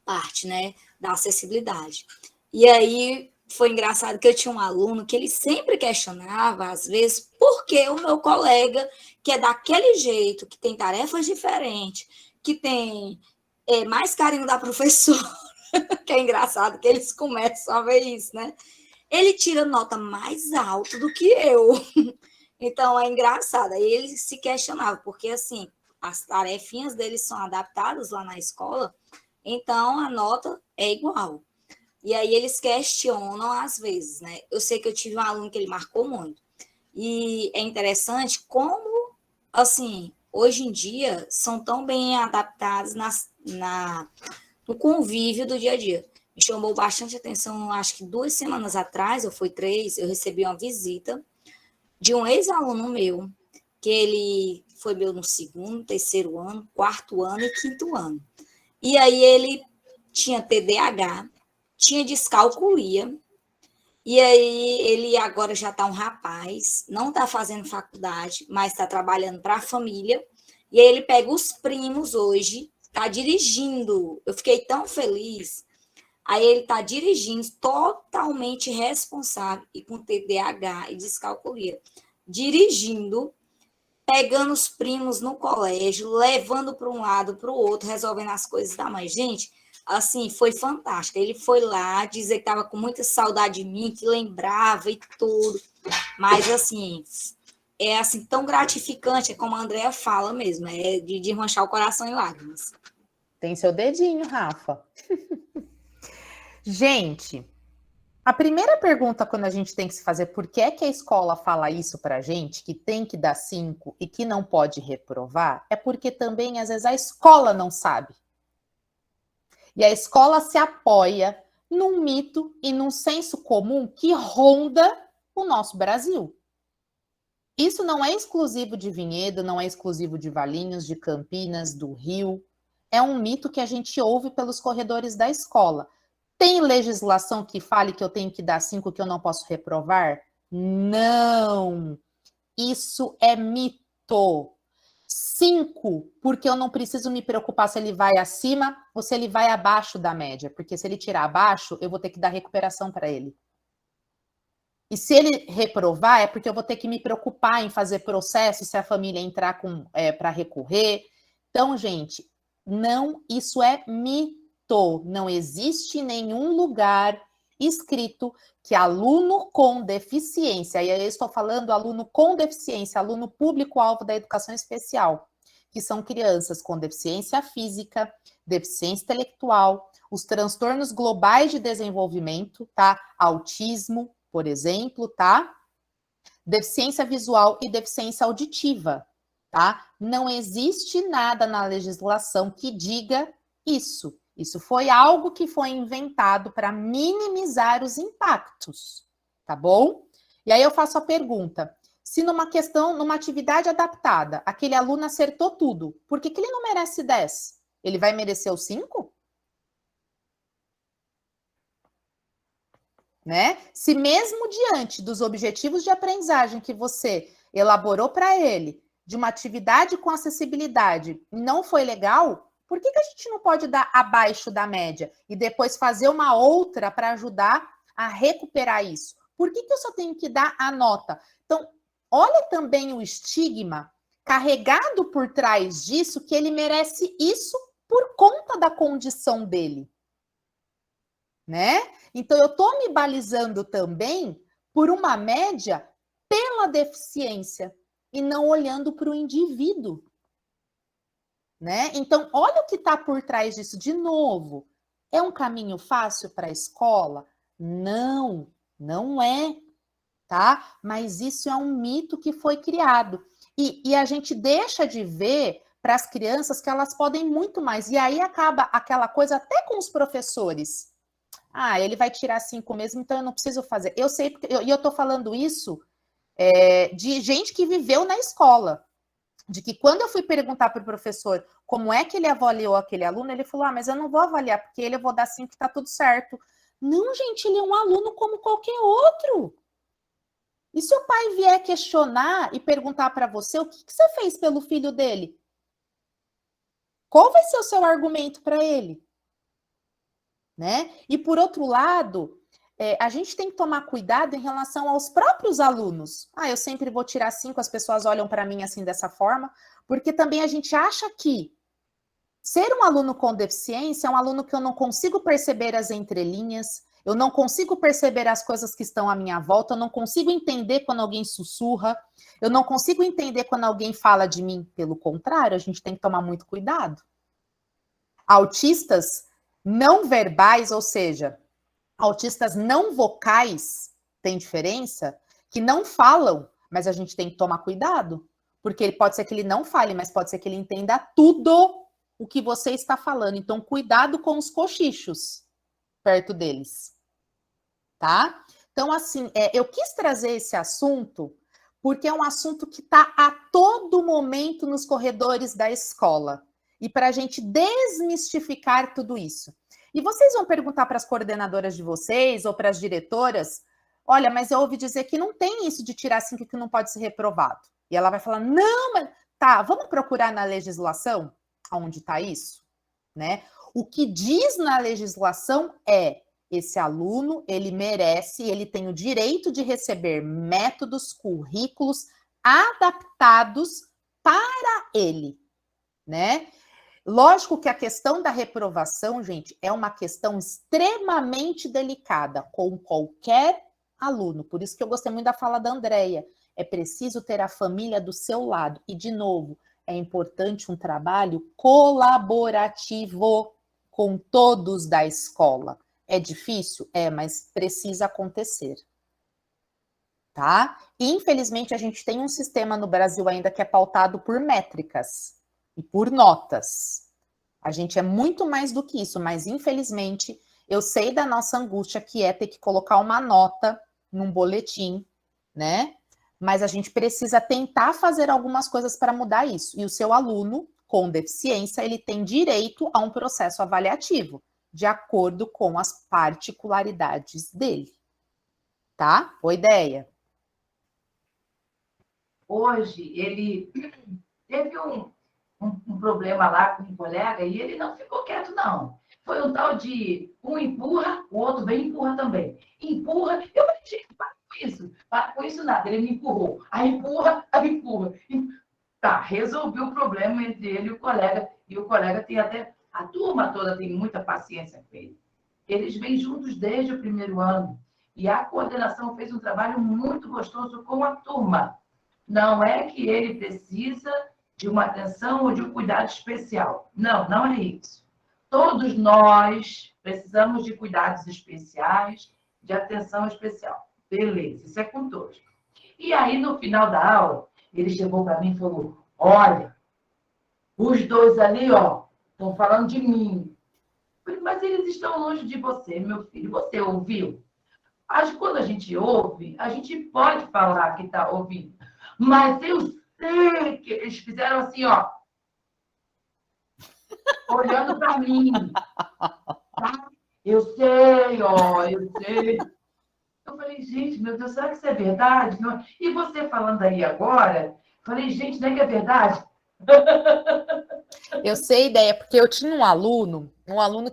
parte, né, da acessibilidade. E aí foi engraçado que eu tinha um aluno que ele sempre questionava, às vezes, por que o meu colega, que é daquele jeito, que tem tarefas diferentes, que tem mais carinho da professora, que é engraçado que eles começam a ver isso, né? Ele tira nota mais alta do que eu. Então, é engraçado. Aí ele se questionava, porque, assim, as tarefinhas deles são adaptadas lá na escola, então a nota é igual. E aí eles questionam às vezes, né? Eu sei que eu tive um aluno que ele marcou muito. E é interessante como, assim, hoje em dia, são tão bem adaptados no convívio do dia a dia. Me chamou bastante atenção, acho que 2 semanas atrás, ou foi 3, eu recebi uma visita de um ex-aluno meu, que ele foi meu no 2º, 3º ano, 4º ano e 5º ano. E aí ele tinha TDAH, tinha descalculia, e aí ele agora já está um rapaz, não está fazendo faculdade, mas está trabalhando para a família, e aí ele pega os primos hoje, está dirigindo, eu fiquei tão feliz. Aí ele está dirigindo, totalmente responsável, e com TDAH e descalculia, dirigindo, pegando os primos no colégio, levando para um lado, para o outro, resolvendo as coisas da mãe. Gente, assim, foi fantástico. Ele foi lá dizer que estava com muita saudade de mim, que lembrava e tudo. Mas, assim, é assim, tão gratificante, é como a Andrea fala mesmo, é de manchar o coração em lágrimas. Tem seu dedinho, Rafa. Gente, A primeira pergunta quando a gente tem que se fazer, por que é que a escola fala isso pra gente, que tem que dar 5 e que não pode reprovar, é porque também, às vezes, a escola não sabe. E a escola se apoia num mito e num senso comum que ronda o nosso Brasil. Isso não é exclusivo de Vinhedo, não é exclusivo de Valinhos, de Campinas, do Rio. É um mito que a gente ouve pelos corredores da escola. Tem legislação que fale que eu tenho que dar 5, que eu não posso reprovar? Não! Isso é mito. 5, porque eu não preciso me preocupar se ele vai acima ou se ele vai abaixo da média, porque se ele tirar abaixo, eu vou ter que dar recuperação para ele. E se ele reprovar, é porque eu vou ter que me preocupar em fazer processo, se a família entrar para recorrer. Então, gente, não, isso é mito. Não existe nenhum lugar escrito que aluno com deficiência, e aí eu estou falando aluno com deficiência, aluno público-alvo da educação especial, que são crianças com deficiência física, deficiência intelectual, os transtornos globais de desenvolvimento, tá? Autismo, por exemplo, tá? Deficiência visual e deficiência auditiva, tá? Não existe nada na legislação que diga isso. Isso foi algo que foi inventado para minimizar os impactos, tá bom? E aí eu faço a pergunta, se numa atividade adaptada, aquele aluno acertou tudo, por que ele não merece 10? Ele vai merecer os 5? Né? Se mesmo diante dos objetivos de aprendizagem que você elaborou para ele, de uma atividade com acessibilidade, não foi legal, por que a gente não pode dar abaixo da média e depois fazer uma outra para ajudar a recuperar isso? Por que eu só tenho que dar a nota? Então, olha também o estigma carregado por trás disso, que ele merece isso por conta da condição dele. Né? Então, eu estou me balizando também por uma média pela deficiência e não olhando para o indivíduo. Né? Então, olha o que está por trás disso. De novo, é um caminho fácil para a escola? Não, não é, tá? Mas isso é um mito que foi criado. E a gente deixa de ver para as crianças que elas podem muito mais. E aí acaba aquela coisa até com os professores. Ah, ele vai tirar 5 mesmo, então eu não preciso fazer. Eu sei, e eu estou falando isso de gente que viveu na escola. De que quando eu fui perguntar para o professor como é que ele avaliou aquele aluno, ele falou, mas eu não vou avaliar, porque ele eu vou dar 5 que está tudo certo. Não, gente, ele é um aluno como qualquer outro. E se o pai vier questionar e perguntar para você, o que você fez pelo filho dele? Qual vai ser o seu argumento para ele? Né? E por outro lado, a gente tem que tomar cuidado em relação aos próprios alunos. Ah, eu sempre vou tirar 5, as pessoas olham para mim assim dessa forma, porque também a gente acha que ser um aluno com deficiência é um aluno que eu não consigo perceber as entrelinhas, eu não consigo perceber as coisas que estão à minha volta, eu não consigo entender quando alguém sussurra, eu não consigo entender quando alguém fala de mim. Pelo contrário, a gente tem que tomar muito cuidado. Autistas não verbais, ou seja, autistas não vocais, tem diferença, que não falam, mas a gente tem que tomar cuidado, porque pode ser que ele não fale, mas pode ser que ele entenda tudo o que você está falando. Então, cuidado com os cochichos perto deles, tá? Então, assim, eu quis trazer esse assunto porque é um assunto que está a todo momento nos corredores da escola. E para a gente desmistificar tudo isso. E vocês vão perguntar para as coordenadoras de vocês ou para as diretoras, olha, mas eu ouvi dizer que não tem isso de tirar 5 que não pode ser reprovado. E ela vai falar, não, mas tá, vamos procurar na legislação onde está isso, né? O que diz na legislação é, esse aluno, ele merece, ele tem o direito de receber métodos, currículos adaptados para ele, né? Lógico que a questão da reprovação, gente, é uma questão extremamente delicada com qualquer aluno. Por isso que eu gostei muito da fala da Andréia. É preciso ter a família do seu lado. E, de novo, é importante um trabalho colaborativo com todos da escola. É difícil? É, mas precisa acontecer. Tá? E, infelizmente, a gente tem um sistema no Brasil ainda que é pautado por métricas e por notas. A gente é muito mais do que isso, mas, infelizmente, eu sei da nossa angústia que é ter que colocar uma nota num boletim, né? Mas a gente precisa tentar fazer algumas coisas para mudar isso. E o seu aluno com deficiência, ele tem direito a um processo avaliativo, de acordo com as particularidades dele. Tá? Boa ideia. Hoje, ele teve um problema lá com um colega e ele não ficou quieto, não. Foi um tal de um empurra, o outro vem e empurra também. Empurra, eu falei, gente, para com isso nada. Ele me empurrou. Aí empurra, aí empurra. Tá, resolvi o problema entre ele e o colega tem até, a turma toda tem muita paciência com ele. Eles vêm juntos desde o primeiro ano e a coordenação fez um trabalho muito gostoso com a turma. Não é que ele precisa de uma atenção ou de um cuidado especial. Não, não é isso. Todos nós precisamos de cuidados especiais, de atenção especial. Beleza, isso é com todos. E aí, no final da aula, ele chegou para mim e falou, olha, os dois ali, ó, estão falando de mim. Eu falei, mas eles estão longe de você, meu filho. Você ouviu? Acho que quando a gente ouve, a gente pode falar que está ouvindo. Mas eu sei que eles fizeram assim, ó. Olhando para mim. Tá? Eu sei, ó, eu sei. Eu falei, gente, meu Deus, será que isso é verdade? Não. E você falando aí agora, falei, gente, não é que é verdade? Eu sei ideia, porque eu tinha um aluno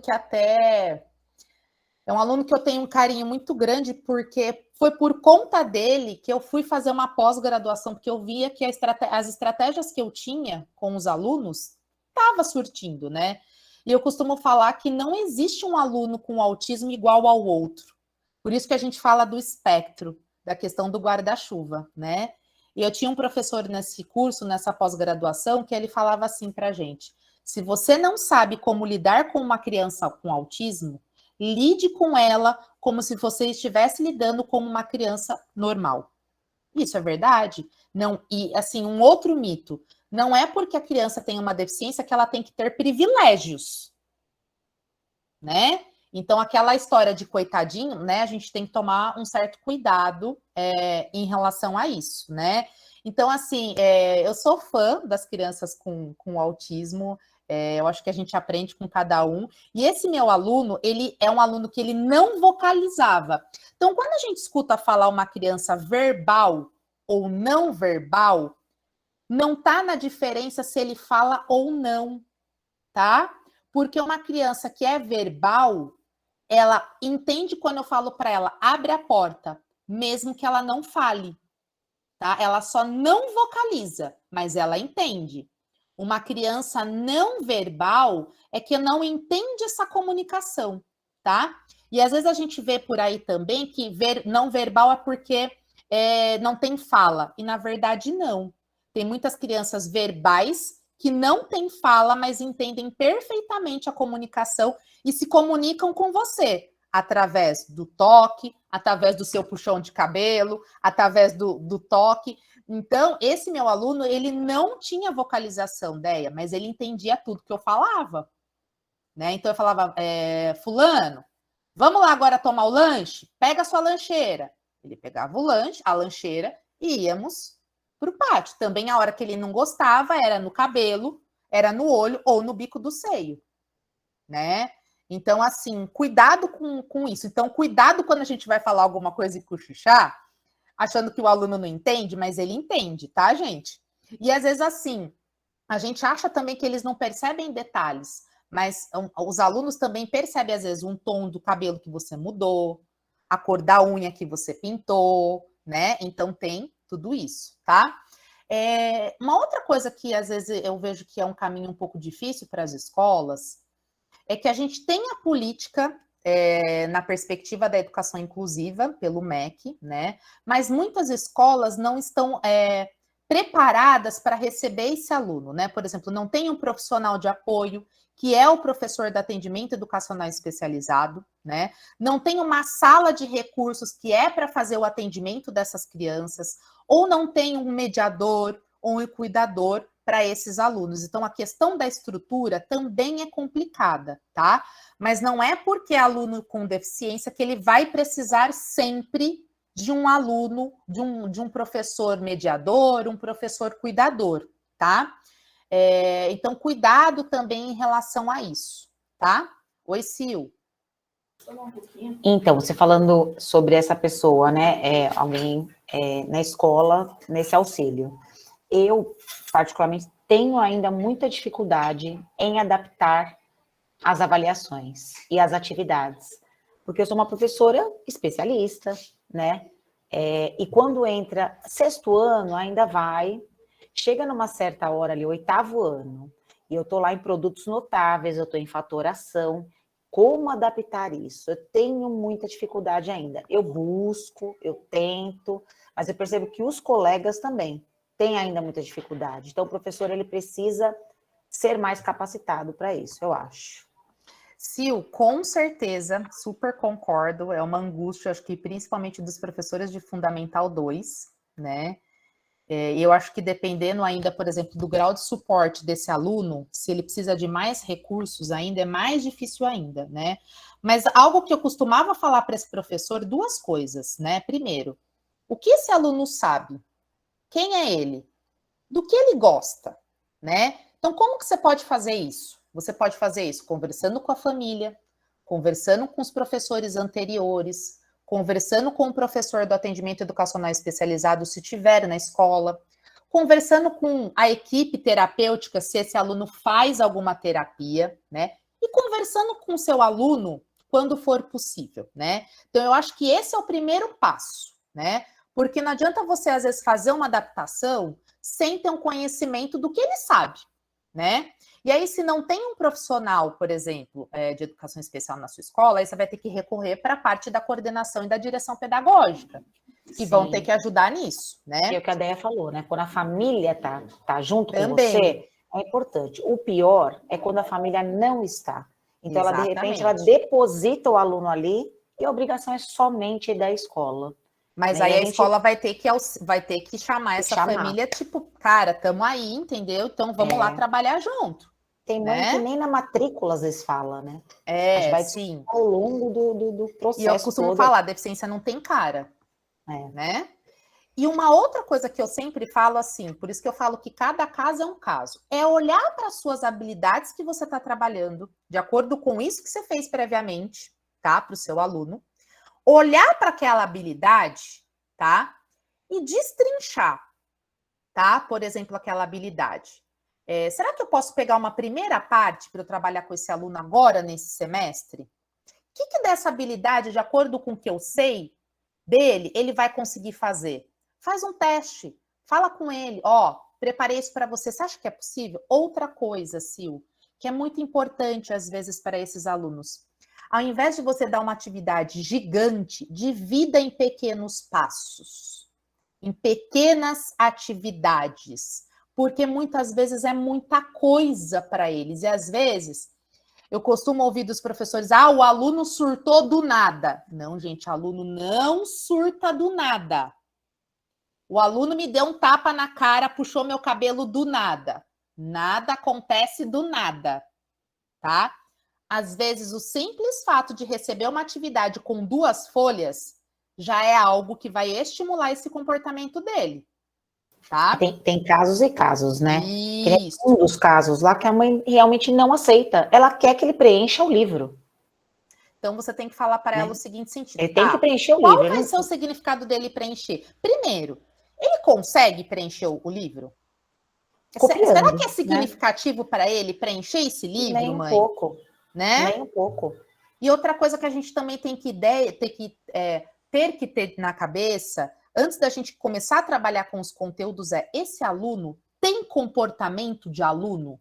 que até... É um aluno que eu tenho um carinho muito grande, porque foi por conta dele que eu fui fazer uma pós-graduação, porque eu via que as estratégias que eu tinha com os alunos estava surtindo, né? E eu costumo falar que não existe um aluno com autismo igual ao outro. Por isso que a gente fala do espectro, da questão do guarda-chuva, né? E eu tinha um professor nesse curso, nessa pós-graduação, que ele falava assim para a gente, se você não sabe como lidar com uma criança com autismo, lide com ela como se você estivesse lidando com uma criança normal. Isso é verdade? Não, e assim, um outro mito, não é porque a criança tem uma deficiência que ela tem que ter privilégios, né? Então, aquela história de coitadinho, né? A gente tem que tomar um certo cuidado em relação a isso, né? Então, assim, eu sou fã das crianças com autismo, eu acho que a gente aprende com cada um. E esse meu aluno, ele é um aluno que ele não vocalizava. Então, quando a gente escuta falar uma criança verbal ou não verbal, não tá na diferença se ele fala ou não, tá? Porque uma criança que é verbal, ela entende quando eu falo para ela, abre a porta, mesmo que ela não fale, tá? Ela só não vocaliza, mas ela entende. Uma criança não verbal é que não entende essa comunicação, tá? E às vezes a gente vê por aí também que não verbal é porque não tem fala, e na verdade não. Tem muitas crianças verbais que não têm fala, mas entendem perfeitamente a comunicação e se comunicam com você através do toque, através do seu puxão de cabelo, através do toque. Então, esse meu aluno, ele não tinha vocalização, Deia, mas ele entendia tudo que eu falava, né? Então, eu falava, fulano, vamos lá agora tomar o lanche? Pega a sua lancheira. Ele pegava o lanche, a lancheira, e íamos para o pátio. Também a hora que ele não gostava era no cabelo, era no olho ou no bico do seio, né? Então, assim, cuidado com isso. Então, cuidado quando a gente vai falar alguma coisa e cochichar, achando que o aluno não entende, mas ele entende, tá, gente? E às vezes, assim, a gente acha também que eles não percebem detalhes, mas os alunos também percebem, às vezes, um tom do cabelo que você mudou, a cor da unha que você pintou, né? Então, tem tudo isso, tá? Uma outra coisa que, às vezes, eu vejo que é um caminho um pouco difícil para as escolas é que a gente tem a política na perspectiva da educação inclusiva pelo MEC, né? Mas muitas escolas não estão preparadas para receber esse aluno, né? Por exemplo, não tem um profissional de apoio, que é o professor de atendimento educacional especializado, né? Não tem uma sala de recursos que é para fazer o atendimento dessas crianças, ou não tem um mediador ou um cuidador para esses alunos. Então, a questão da estrutura também é complicada, tá? Mas não é porque é aluno com deficiência que ele vai precisar sempre de um aluno, de um professor mediador, um professor cuidador, tá? Então, cuidado também em relação a isso, tá? Oi, Sil. Então, você falando sobre essa pessoa, né, alguém na escola, nesse auxílio. Eu, particularmente, tenho ainda muita dificuldade em adaptar as avaliações e as atividades, porque eu sou uma professora especialista, né, e quando entra 6º ano, ainda vai, chega numa certa hora ali, 8º ano, e eu tô lá em produtos notáveis, eu tô em fatoração. Como adaptar isso? Eu tenho muita dificuldade ainda. Eu busco, eu tento, mas eu percebo que os colegas também têm ainda muita dificuldade. Então, o professor, ele precisa ser mais capacitado para isso, eu acho. Sil, com certeza, super concordo. É uma angústia, acho que principalmente dos professores de Fundamental 2, né? Eu acho que dependendo ainda, por exemplo, do grau de suporte desse aluno, se ele precisa de mais recursos ainda, é mais difícil ainda, né? Mas algo que eu costumava falar para esse professor, 2 coisas, né? Primeiro, o que esse aluno sabe? Quem é ele? Do que ele gosta, né? Então, como que você pode fazer isso? Você pode fazer isso conversando com a família, conversando com os professores anteriores, conversando com o professor do atendimento educacional especializado, se tiver na escola, conversando com a equipe terapêutica, se esse aluno faz alguma terapia, né? E conversando com o seu aluno quando for possível, né? Então, eu acho que esse é o primeiro passo, né? Porque não adianta você, às vezes, fazer uma adaptação sem ter um conhecimento do que ele sabe, né? E aí, se não tem um profissional, por exemplo, de educação especial na sua escola, aí você vai ter que recorrer para a parte da coordenação e da direção pedagógica, que vão ter que ajudar nisso, né? É o que a Déia falou, né? Quando a família tá junto Também. com você, é importante. O pior é quando a família não está. Então, ela, de repente, ela deposita o aluno ali e a obrigação é somente da escola. Mas aí a escola vai ter que chamar essa família, tipo, cara, tamo aí, entendeu? Então vamos lá trabalhar junto. Tem mãe que nem na matrícula às vezes fala, né? Sim. Ao longo do processo. E eu costumo falar, deficiência não tem cara, né? E uma outra coisa que eu sempre falo assim, por isso que eu falo que cada caso é um caso, é olhar para as suas habilidades que você está trabalhando, de acordo com isso que você fez previamente, tá? Para o seu aluno. Olhar para aquela habilidade, tá? E destrinchar, tá? Por exemplo, aquela habilidade. Será que eu posso pegar uma primeira parte para eu trabalhar com esse aluno agora, nesse semestre? O que dessa habilidade, de acordo com o que eu sei dele, ele vai conseguir fazer? Faz um teste, fala com ele, preparei isso para você, você acha que é possível? Outra coisa, Sil, que é muito importante às vezes para esses alunos. Ao invés de você dar uma atividade gigante, divida em pequenos passos, em pequenas atividades, porque muitas vezes é muita coisa para eles. E às vezes, eu costumo ouvir dos professores, o aluno surtou do nada. Não, gente, o aluno não surta do nada. O aluno me deu um tapa na cara, puxou meu cabelo do nada. Nada acontece do nada, tá? Às vezes, o simples fato de receber uma atividade com 2 folhas já é algo que vai estimular esse comportamento dele, tá? Tem casos e casos, né? Isso. Tem um dos casos lá que a mãe realmente não aceita. Ela quer que ele preencha o livro. Então, você tem que falar para ela o seguinte sentido. Ele tem que preencher o livro. Qual vai ser o significado dele preencher? Primeiro, ele consegue preencher o livro? Copiando, será que é significativo para ele preencher esse livro, Nem mãe? Nem um pouco. Né? Nem um pouco. E outra coisa que a gente também tem que ter na cabeça, antes da gente começar a trabalhar com os conteúdos, esse aluno tem comportamento de aluno?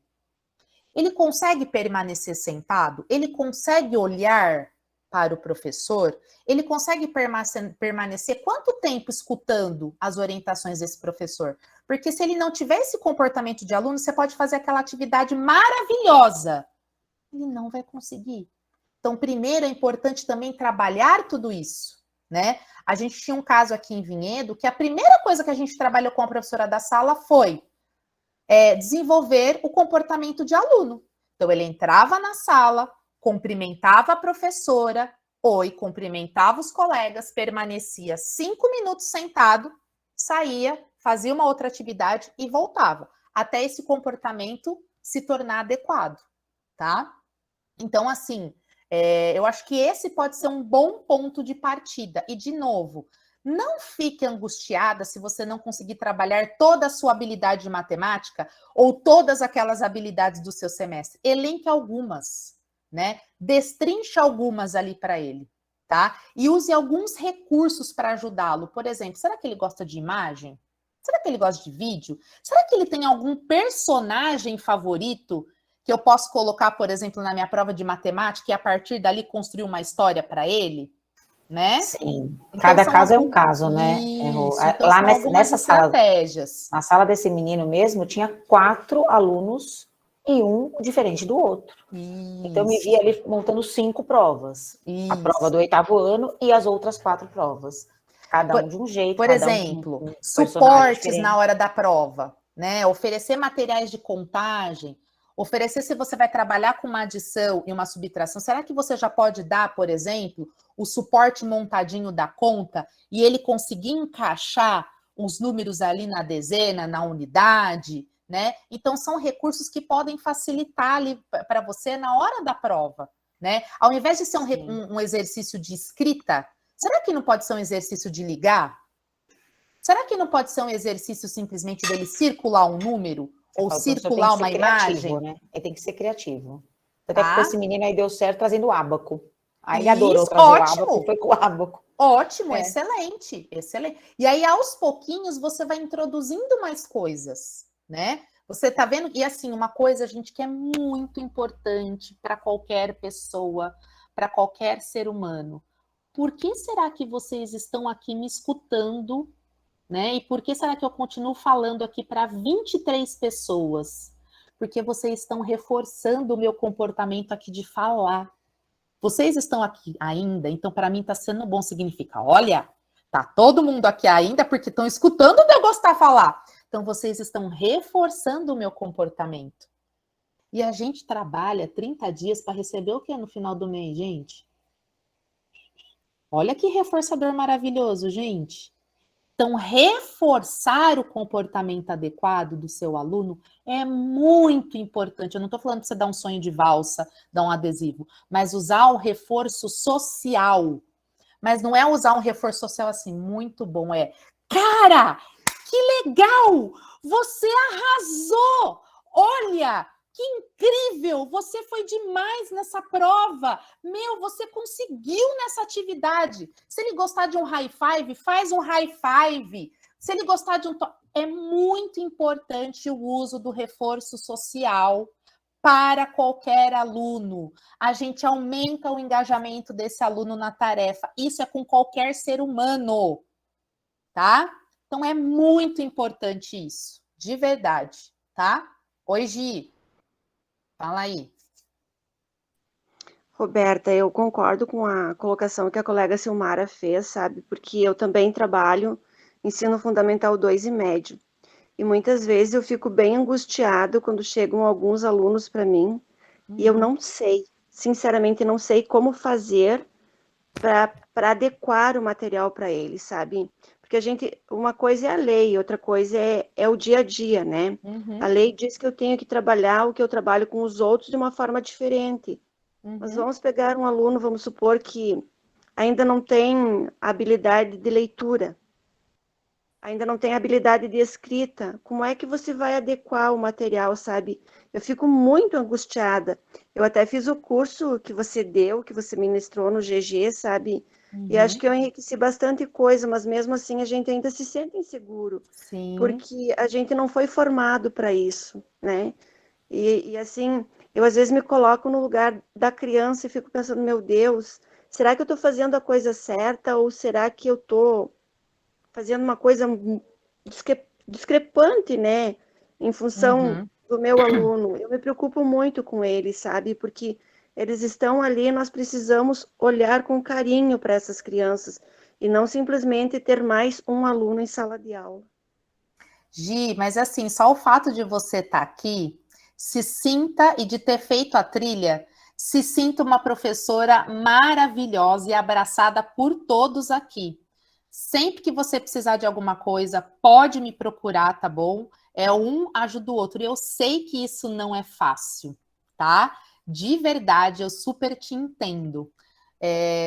Ele consegue permanecer sentado? Ele consegue olhar para o professor, ele consegue permanecer quanto tempo escutando as orientações desse professor? Porque se ele não tiver esse comportamento de aluno, você pode fazer aquela atividade maravilhosa. Ele não vai conseguir. Então, primeiro é importante também trabalhar tudo isso, né? A gente tinha um caso aqui em Vinhedo que a primeira coisa que a gente trabalhou com a professora da sala foi desenvolver o comportamento de aluno. Então, ele entrava na sala, cumprimentava a professora, cumprimentava os colegas, permanecia 5 minutos sentado, saía, fazia uma outra atividade e voltava, até esse comportamento se tornar adequado, tá? Então, assim, eu acho que esse pode ser um bom ponto de partida. E, de novo, não fique angustiada se você não conseguir trabalhar toda a sua habilidade de matemática ou todas aquelas habilidades do seu semestre. Elenque algumas, né? Destrinche algumas ali para ele, tá? E use alguns recursos para ajudá-lo. Por exemplo, será que ele gosta de imagem? Será que ele gosta de vídeo? Será que ele tem algum personagem favorito que eu posso colocar, por exemplo, na minha prova de matemática e a partir dali construir uma história para ele? Né? Sim, então, cada caso é um caso, né? Isso, então lá nessa sala, na sala desse menino mesmo, tinha 4 alunos e um diferente do outro. Isso. Então eu me vi ali montando 5 provas. Isso. A prova do 8º ano e as outras 4 provas. Cada um de um jeito. Por exemplo, suportes na hora da prova, né? Oferecer materiais de contagem, oferecer se você vai trabalhar com uma adição e uma subtração. Será que você já pode dar, por exemplo, o suporte montadinho da conta e ele conseguir encaixar os números ali na dezena, na unidade, né? Então, são recursos que podem facilitar ali para você na hora da prova, né? Ao invés de ser um exercício de escrita, será que não pode ser um exercício de ligar? Será que não pode ser um exercício simplesmente dele circular um número? Ou circular uma imagem? Né? Ele tem que ser criativo. Até que esse menino aí deu certo trazendo o ábaco. Aí ele adorou trazer o ábaco, foi com o ábaco. Ótimo, excelente, excelente. E aí, aos pouquinhos, você vai introduzindo mais coisas, né? Você tá vendo? E assim, uma coisa, gente, que é muito importante para qualquer pessoa, para qualquer ser humano. Por que será que vocês estão aqui me escutando, né? E por que será que eu continuo falando aqui para 23 pessoas? Porque vocês estão reforçando o meu comportamento aqui de falar. Vocês estão aqui ainda, então para mim está sendo bom, significa, olha, tá todo mundo aqui ainda porque estão escutando o eu gostar de falar. Então vocês estão reforçando o meu comportamento. E a gente trabalha 30 dias para receber o que no final do mês, gente? Olha que reforçador maravilhoso, gente. Então, reforçar o comportamento adequado do seu aluno é muito importante. Eu não estou falando para você dar um sonho de valsa, dar um adesivo, mas usar o reforço social. Mas não é usar um reforço social assim, muito bom, cara, que legal! Você arrasou! Olha, que incrível! Você foi demais nessa prova! Meu, você conseguiu nessa atividade! Se ele gostar de um high five, faz um high five! Se ele gostar de um... É muito importante o uso do reforço social para qualquer aluno. A gente aumenta o engajamento desse aluno na tarefa. Isso é com qualquer ser humano, tá? Então, é muito importante isso, de verdade, tá? Oi, Gi. Fala aí. Roberta, eu concordo com a colocação que a colega Silmara fez, sabe? Porque eu também trabalho ensino fundamental 2 e médio. E muitas vezes eu fico bem angustiado quando chegam alguns alunos para mim e eu não sei, sinceramente não sei como fazer para adequar o material para eles, sabe? Porque uma coisa é a lei, outra coisa é o dia a dia, né? A lei diz que eu tenho que trabalhar o que eu trabalho com os outros de uma forma diferente. Mas vamos pegar um aluno, vamos supor que ainda não tem habilidade de leitura, ainda não tem habilidade de escrita. Como é que você vai adequar o material, sabe? Eu fico muito angustiada. Eu até fiz o curso que você deu, que você ministrou no GG, sabe? E acho que eu enriqueci bastante coisa, mas mesmo assim a gente ainda se sente inseguro. Sim. Porque a gente não foi formado para isso, né? E assim, eu às vezes me coloco no lugar da criança e fico pensando, meu Deus, será que eu estou fazendo a coisa certa ou será que eu estou fazendo uma coisa discrepante, né, em função do meu aluno? Eu me preocupo muito com eles, sabe? Porque eles estão ali, nós precisamos olhar com carinho para essas crianças e não simplesmente ter mais um aluno em sala de aula. Gi, mas assim, só o fato de você estar aqui, se sinta, e de ter feito a trilha, se sinta uma professora maravilhosa e abraçada por todos aqui. Sempre que você precisar de alguma coisa, pode me procurar, tá bom? É um ajuda o outro. E eu sei que isso não é fácil, tá? De verdade, eu super te entendo.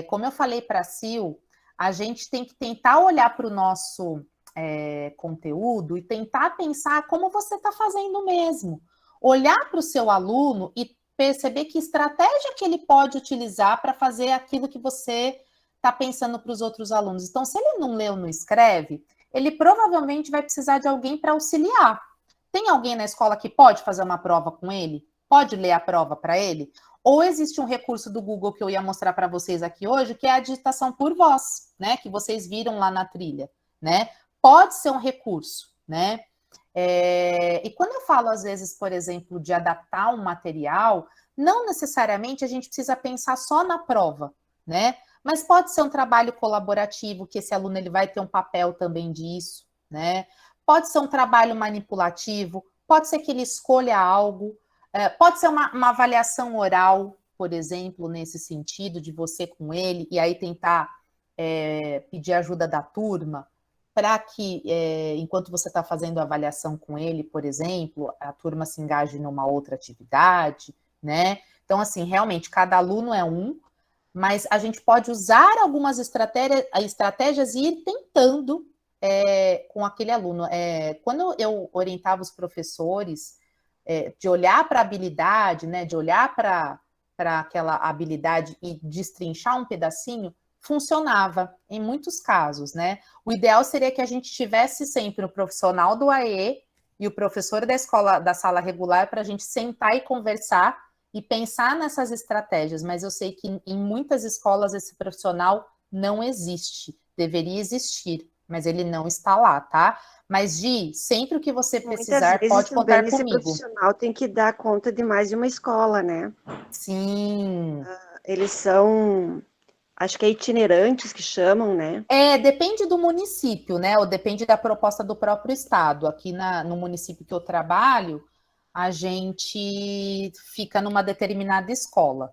Como eu falei para a Sil, a gente tem que tentar olhar para o nosso conteúdo e tentar pensar como você está fazendo mesmo. Olhar para o seu aluno e perceber que estratégia que ele pode utilizar para fazer aquilo que você está pensando para os outros alunos. Então, se ele não lê ou não escreve, ele provavelmente vai precisar de alguém para auxiliar. Tem alguém na escola que pode fazer uma prova com ele? Pode ler a prova para ele? Ou existe um recurso do Google que eu ia mostrar para vocês aqui hoje, que é a digitação por voz, né? Que vocês viram lá na trilha, né? Pode ser um recurso, né? E quando eu falo, às vezes, por exemplo, de adaptar um material, não necessariamente a gente precisa pensar só na prova, né? Mas pode ser um trabalho colaborativo, que esse aluno ele vai ter um papel também disso, né? Pode ser um trabalho manipulativo, pode ser que ele escolha algo, pode ser uma avaliação oral, por exemplo, nesse sentido, de você com ele, e aí tentar pedir ajuda da turma, para que, enquanto você está fazendo a avaliação com ele, por exemplo, a turma se engaje numa outra atividade, né? Então, assim, realmente, cada aluno é um, mas a gente pode usar algumas estratégias e ir tentando com aquele aluno. Quando eu orientava os professores de olhar para a habilidade, né, de olhar para aquela habilidade e destrinchar um pedacinho, funcionava em muitos casos, né? O ideal seria que a gente tivesse sempre o profissional do AE e o professor da escola, da sala regular, para a gente sentar e conversar e pensar nessas estratégias, mas eu sei que em muitas escolas esse profissional não existe, deveria existir, mas ele não está lá, tá? Mas, Gi, sempre que você precisar, pode contar comigo. Esse profissional tem que dar conta de mais de uma escola, né? Sim. Eles são, acho que é itinerantes que chamam, né? Depende do município, né? Ou depende da proposta do próprio estado. Aqui no município que eu trabalho, a gente fica numa determinada escola,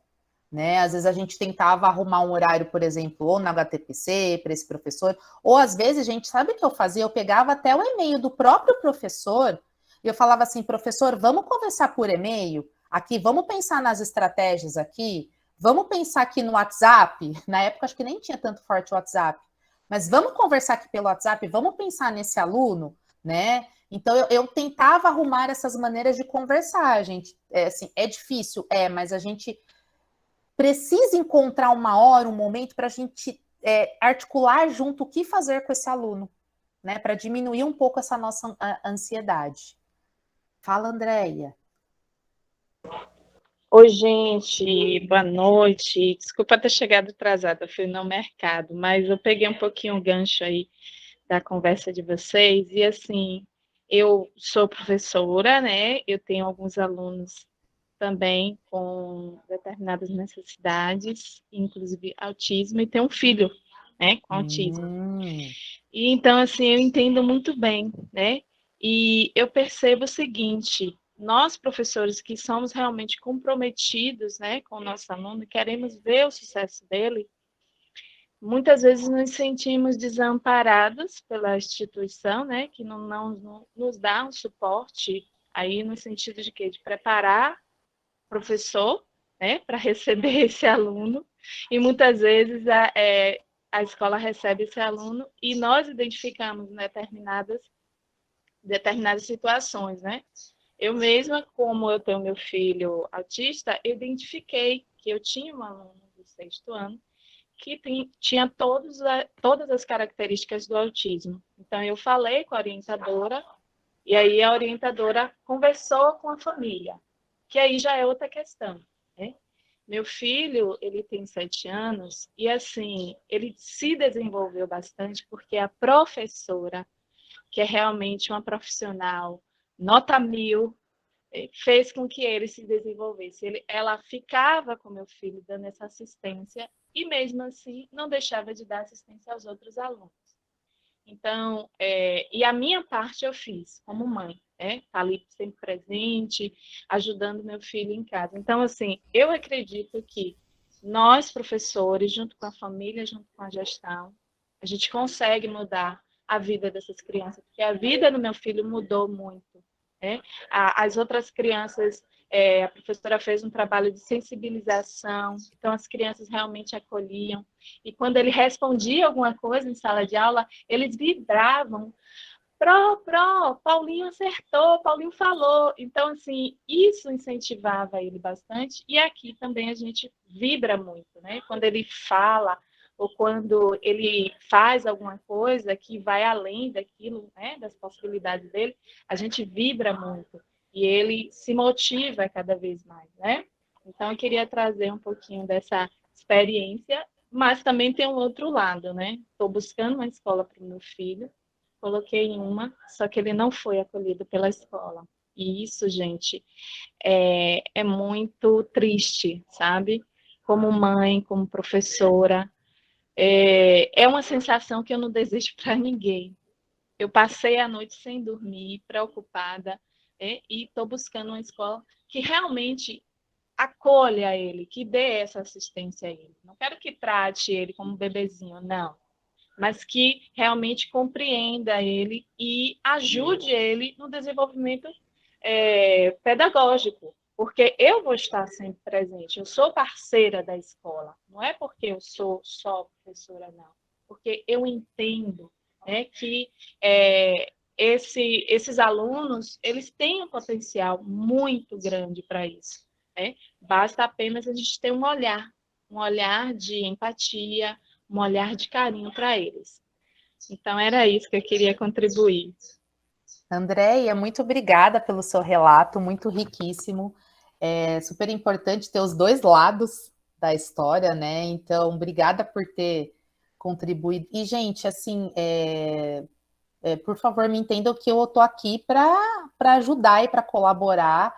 né? Às vezes a gente tentava arrumar um horário, por exemplo, ou na HTPC para esse professor, ou às vezes, a gente sabe o que eu fazia? Eu pegava até o e-mail do próprio professor e eu falava assim, professor, vamos conversar por e-mail? Aqui, vamos pensar nas estratégias aqui? Vamos pensar aqui no WhatsApp? Na época, acho que nem tinha tanto forte o WhatsApp, mas vamos conversar aqui pelo WhatsApp? Vamos pensar nesse aluno, né? Então, eu tentava arrumar essas maneiras de conversar, gente. Assim, é difícil, mas a gente precisa encontrar uma hora, um momento para a gente articular junto o que fazer com esse aluno, né? Para diminuir um pouco essa nossa ansiedade. Fala, Andréia. Oi, gente, boa noite. Desculpa ter chegado atrasada, eu fui no mercado, mas eu peguei um pouquinho o gancho aí da conversa de vocês, e assim, eu sou professora, né? Eu tenho alguns alunos também com determinadas necessidades, inclusive autismo, e tenho um filho, né, com autismo. E então, assim, eu entendo muito bem, né? E eu percebo o seguinte, nós, professores que somos realmente comprometidos, né, com o nosso aluno, queremos ver o sucesso dele, muitas vezes nos sentimos desamparados pela instituição, né, que não nos dá um suporte aí no sentido de quê? De preparar o professor, né, para receber esse aluno, e muitas vezes a escola recebe esse aluno e nós identificamos determinadas situações, né? Eu mesma, como eu tenho meu filho autista, eu identifiquei que eu tinha um aluno do 6º ano que tinha todas as características do autismo. Então, eu falei com a orientadora, e aí a orientadora conversou com a família, que aí já é outra questão, né? Meu filho, ele tem 7 anos e, assim, ele se desenvolveu bastante porque a professora, que é realmente uma profissional, nota 1000, fez com que ele se desenvolvesse. Ela ficava com meu filho dando essa assistência e, mesmo assim, não deixava de dar assistência aos outros alunos. Então, e a minha parte eu fiz como mãe, né? Tá ali sempre presente, ajudando meu filho em casa. Então, assim, eu acredito que nós, professores, junto com a família, junto com a gestão, a gente consegue mudar a vida dessas crianças, porque a vida do meu filho mudou muito, né? As outras crianças, a professora fez um trabalho de sensibilização, então as crianças realmente acolhiam, e quando ele respondia alguma coisa em sala de aula, eles vibravam, Paulinho acertou, Paulinho falou. Então, assim, isso incentivava ele bastante, e aqui também a gente vibra muito, né? Quando ele fala, ou quando ele faz alguma coisa que vai além daquilo, né, das possibilidades dele, a gente vibra muito e ele se motiva cada vez mais, né? Então, eu queria trazer um pouquinho dessa experiência, mas também tem um outro lado, né? Estou buscando uma escola para o meu filho, coloquei em uma, só que ele não foi acolhido pela escola. E isso, gente, é muito triste, sabe? Como mãe, como professora, é uma sensação que eu não desejo para ninguém. Eu passei a noite sem dormir, preocupada, e estou buscando uma escola que realmente acolha ele, que dê essa assistência a ele. Não quero que trate ele como um bebezinho, não. Mas que realmente compreenda ele e ajude ele no desenvolvimento pedagógico. Porque eu vou estar sempre presente, eu sou parceira da escola, não é porque eu sou só professora, não, porque eu entendo, né, que esses alunos, eles têm um potencial muito grande para isso, né? Basta apenas a gente ter um olhar de empatia, um olhar de carinho para eles. Então, era isso que eu queria contribuir. Andréia, muito obrigada pelo seu relato, muito riquíssimo. É super importante ter os dois lados da história, né? Então, obrigada por ter contribuído. E, gente, assim, por favor, me entendam que eu tô aqui para ajudar e para colaborar.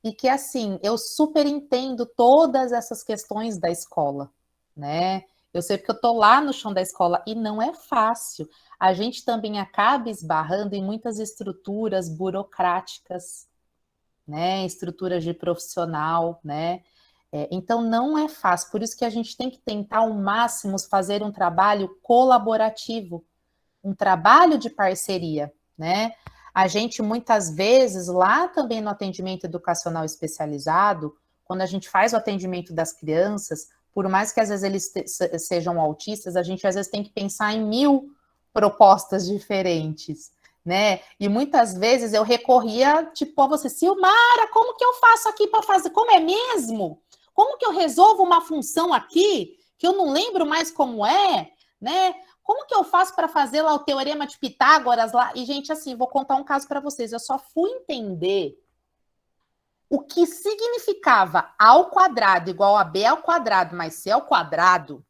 E que, assim, eu super entendo todas essas questões da escola, né? Eu sei porque eu tô lá no chão da escola e não é fácil. A gente também acaba esbarrando em muitas estruturas burocráticas, né? Estruturas de profissional, né? Então não é fácil. Por isso que a gente tem que tentar ao máximo fazer um trabalho colaborativo, um trabalho de parceria, né? A gente muitas vezes lá também no atendimento educacional especializado, quando a gente faz o atendimento das crianças, por mais que às vezes eles sejam autistas, a gente às vezes tem que pensar em 1000 propostas diferentes, né? E muitas vezes eu recorria, tipo, a você, Silmara, como que eu faço aqui para fazer? Como é mesmo? Como que eu resolvo uma função aqui que eu não lembro mais como é, né? Como que eu faço para fazer lá o Teorema de Pitágoras lá? E, gente, assim, vou contar um caso para vocês. Eu só fui entender o que significava A ao quadrado igual a B ao quadrado mais C ao quadrado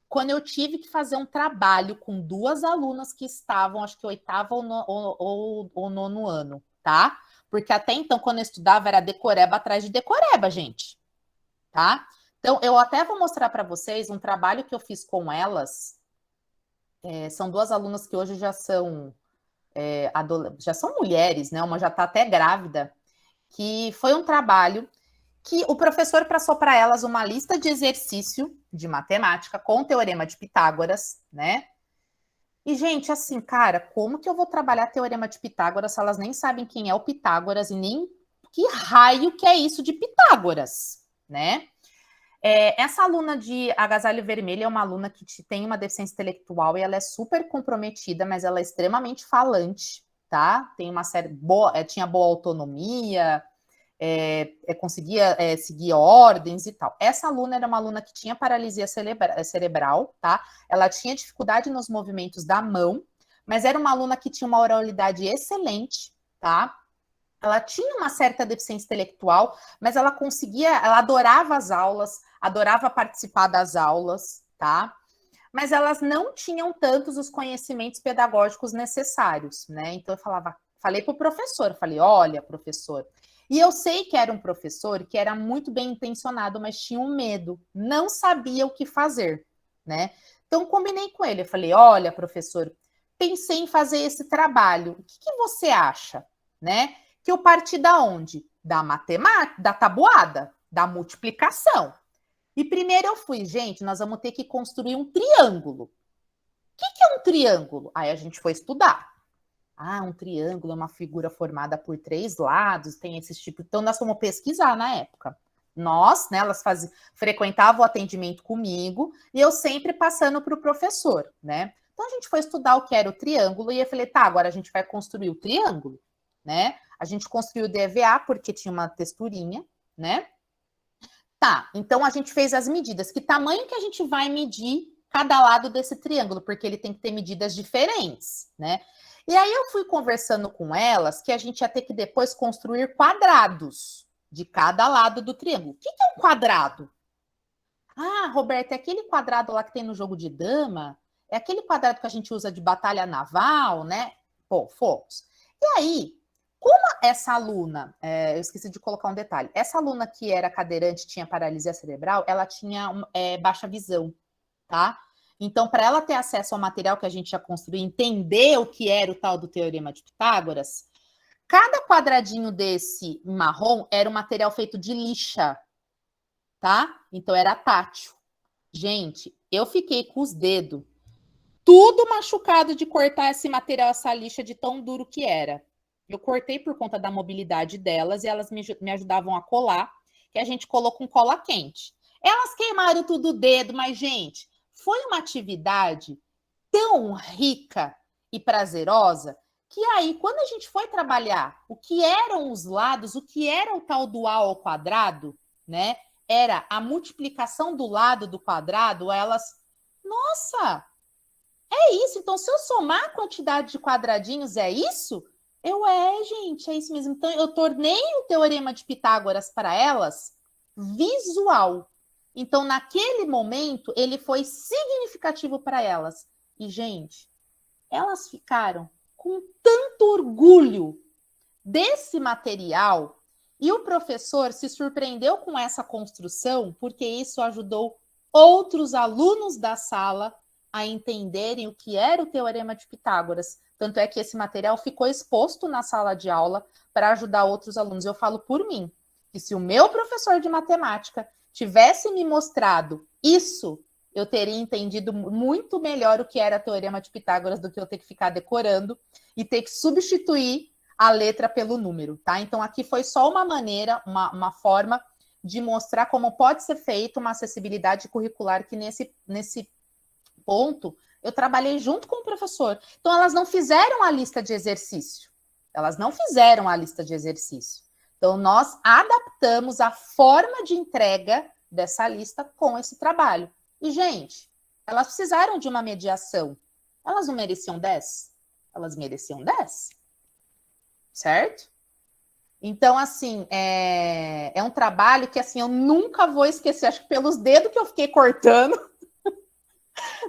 quando eu tive que fazer um trabalho com 2 alunas que estavam, acho que 8º ou 9º ano, tá? Porque até então, quando eu estudava, era decoreba atrás de decoreba, gente, tá? Então, eu até vou mostrar para vocês um trabalho que eu fiz com elas. São 2 alunas que hoje já são mulheres, né? Uma já está até grávida, que foi um trabalho que o professor passou para elas uma lista de exercício de matemática com o Teorema de Pitágoras, né? E, gente, assim, cara, como que eu vou trabalhar Teorema de Pitágoras se elas nem sabem quem é o Pitágoras e nem que raio que é isso de Pitágoras, né? Essa aluna de agasalho vermelho é uma aluna que tem uma deficiência intelectual e ela é super comprometida, mas ela é extremamente falante, tá? Tem uma série tinha boa autonomia, conseguia seguir ordens e tal. Essa aluna era uma aluna que tinha paralisia cerebral, tá? Ela tinha dificuldade nos movimentos da mão, mas era uma aluna que tinha uma oralidade excelente, tá? Ela tinha uma certa deficiência intelectual, mas ela ela adorava as aulas, adorava participar das aulas, tá? Mas elas não tinham tantos os conhecimentos pedagógicos necessários, né? Então eu falei para o professor, falei, olha, professor, e eu sei que era um professor que era muito bem intencionado, mas tinha um medo, não sabia o que fazer, né? Então combinei com ele, eu falei, olha, professor, pensei em fazer esse trabalho, o que você acha, né? Que eu parti da onde? Da matemática, da tabuada, da multiplicação. E primeiro eu fui, gente, nós vamos ter que construir um triângulo. O que é um triângulo? Aí a gente foi estudar. Ah, um triângulo é uma figura formada por 3 lados, tem esses tipos. Então nós fomos pesquisar na época. Nós, né, elas frequentavam o atendimento comigo e eu sempre passando para o professor, né? Então a gente foi estudar o que era o triângulo e eu falei, tá, agora a gente vai construir o triângulo, né? A gente construiu o DEVA porque tinha uma texturinha, né? Tá, então a gente fez as medidas. Que tamanho que a gente vai medir cada lado desse triângulo? Porque ele tem que ter medidas diferentes, né? E aí eu fui conversando com elas que a gente ia ter que depois construir quadrados de cada lado do triângulo. O que é um quadrado? Ah, Roberta, é aquele quadrado lá que tem no jogo de dama? É aquele quadrado que a gente usa de batalha naval, né? Pô, fomos. E aí, como essa aluna, eu esqueci de colocar um detalhe, essa aluna que era cadeirante, tinha paralisia cerebral, ela tinha baixa visão, tá? Então, para ela ter acesso ao material que a gente ia construir, entender o que era o tal do Teorema de Pitágoras, cada quadradinho desse marrom era um material feito de lixa, tá? Então, era tátil. Gente, eu fiquei com os dedos tudo machucado de cortar esse material, essa lixa, de tão duro que era. Eu cortei por conta da mobilidade delas e elas me ajudavam a colar, que a gente colou com cola quente. Elas queimaram tudo o dedo, mas, gente, foi uma atividade tão rica e prazerosa que aí, quando a gente foi trabalhar o que eram os lados, o que era o tal do A ao quadrado, né? Era a multiplicação do lado do quadrado, elas... Nossa! É isso? Então, se eu somar a quantidade de quadradinhos, é isso? Gente, é isso mesmo. Então, eu tornei o Teorema de Pitágoras para elas visual. Então, naquele momento, ele foi significativo para elas. E, gente, elas ficaram com tanto orgulho desse material e o professor se surpreendeu com essa construção porque isso ajudou outros alunos da sala a entenderem o que era o Teorema de Pitágoras. Tanto é que esse material ficou exposto na sala de aula para ajudar outros alunos. Eu falo por mim, que se o meu professor de matemática tivesse me mostrado isso, eu teria entendido muito melhor o que era Teorema de Pitágoras do que eu ter que ficar decorando e ter que substituir a letra pelo número, tá? Então, aqui foi só uma maneira, uma forma de mostrar como pode ser feita uma acessibilidade curricular que nesse ponto eu trabalhei junto com o professor. Então, elas não fizeram a lista de exercício. Então, nós adaptamos a forma de entrega dessa lista com esse trabalho. E, gente, elas precisaram de uma mediação. Elas não mereciam 10? Elas mereciam 10. Certo? Então, assim, é um trabalho que, assim, eu nunca vou esquecer. Acho que pelos dedos que eu fiquei cortando...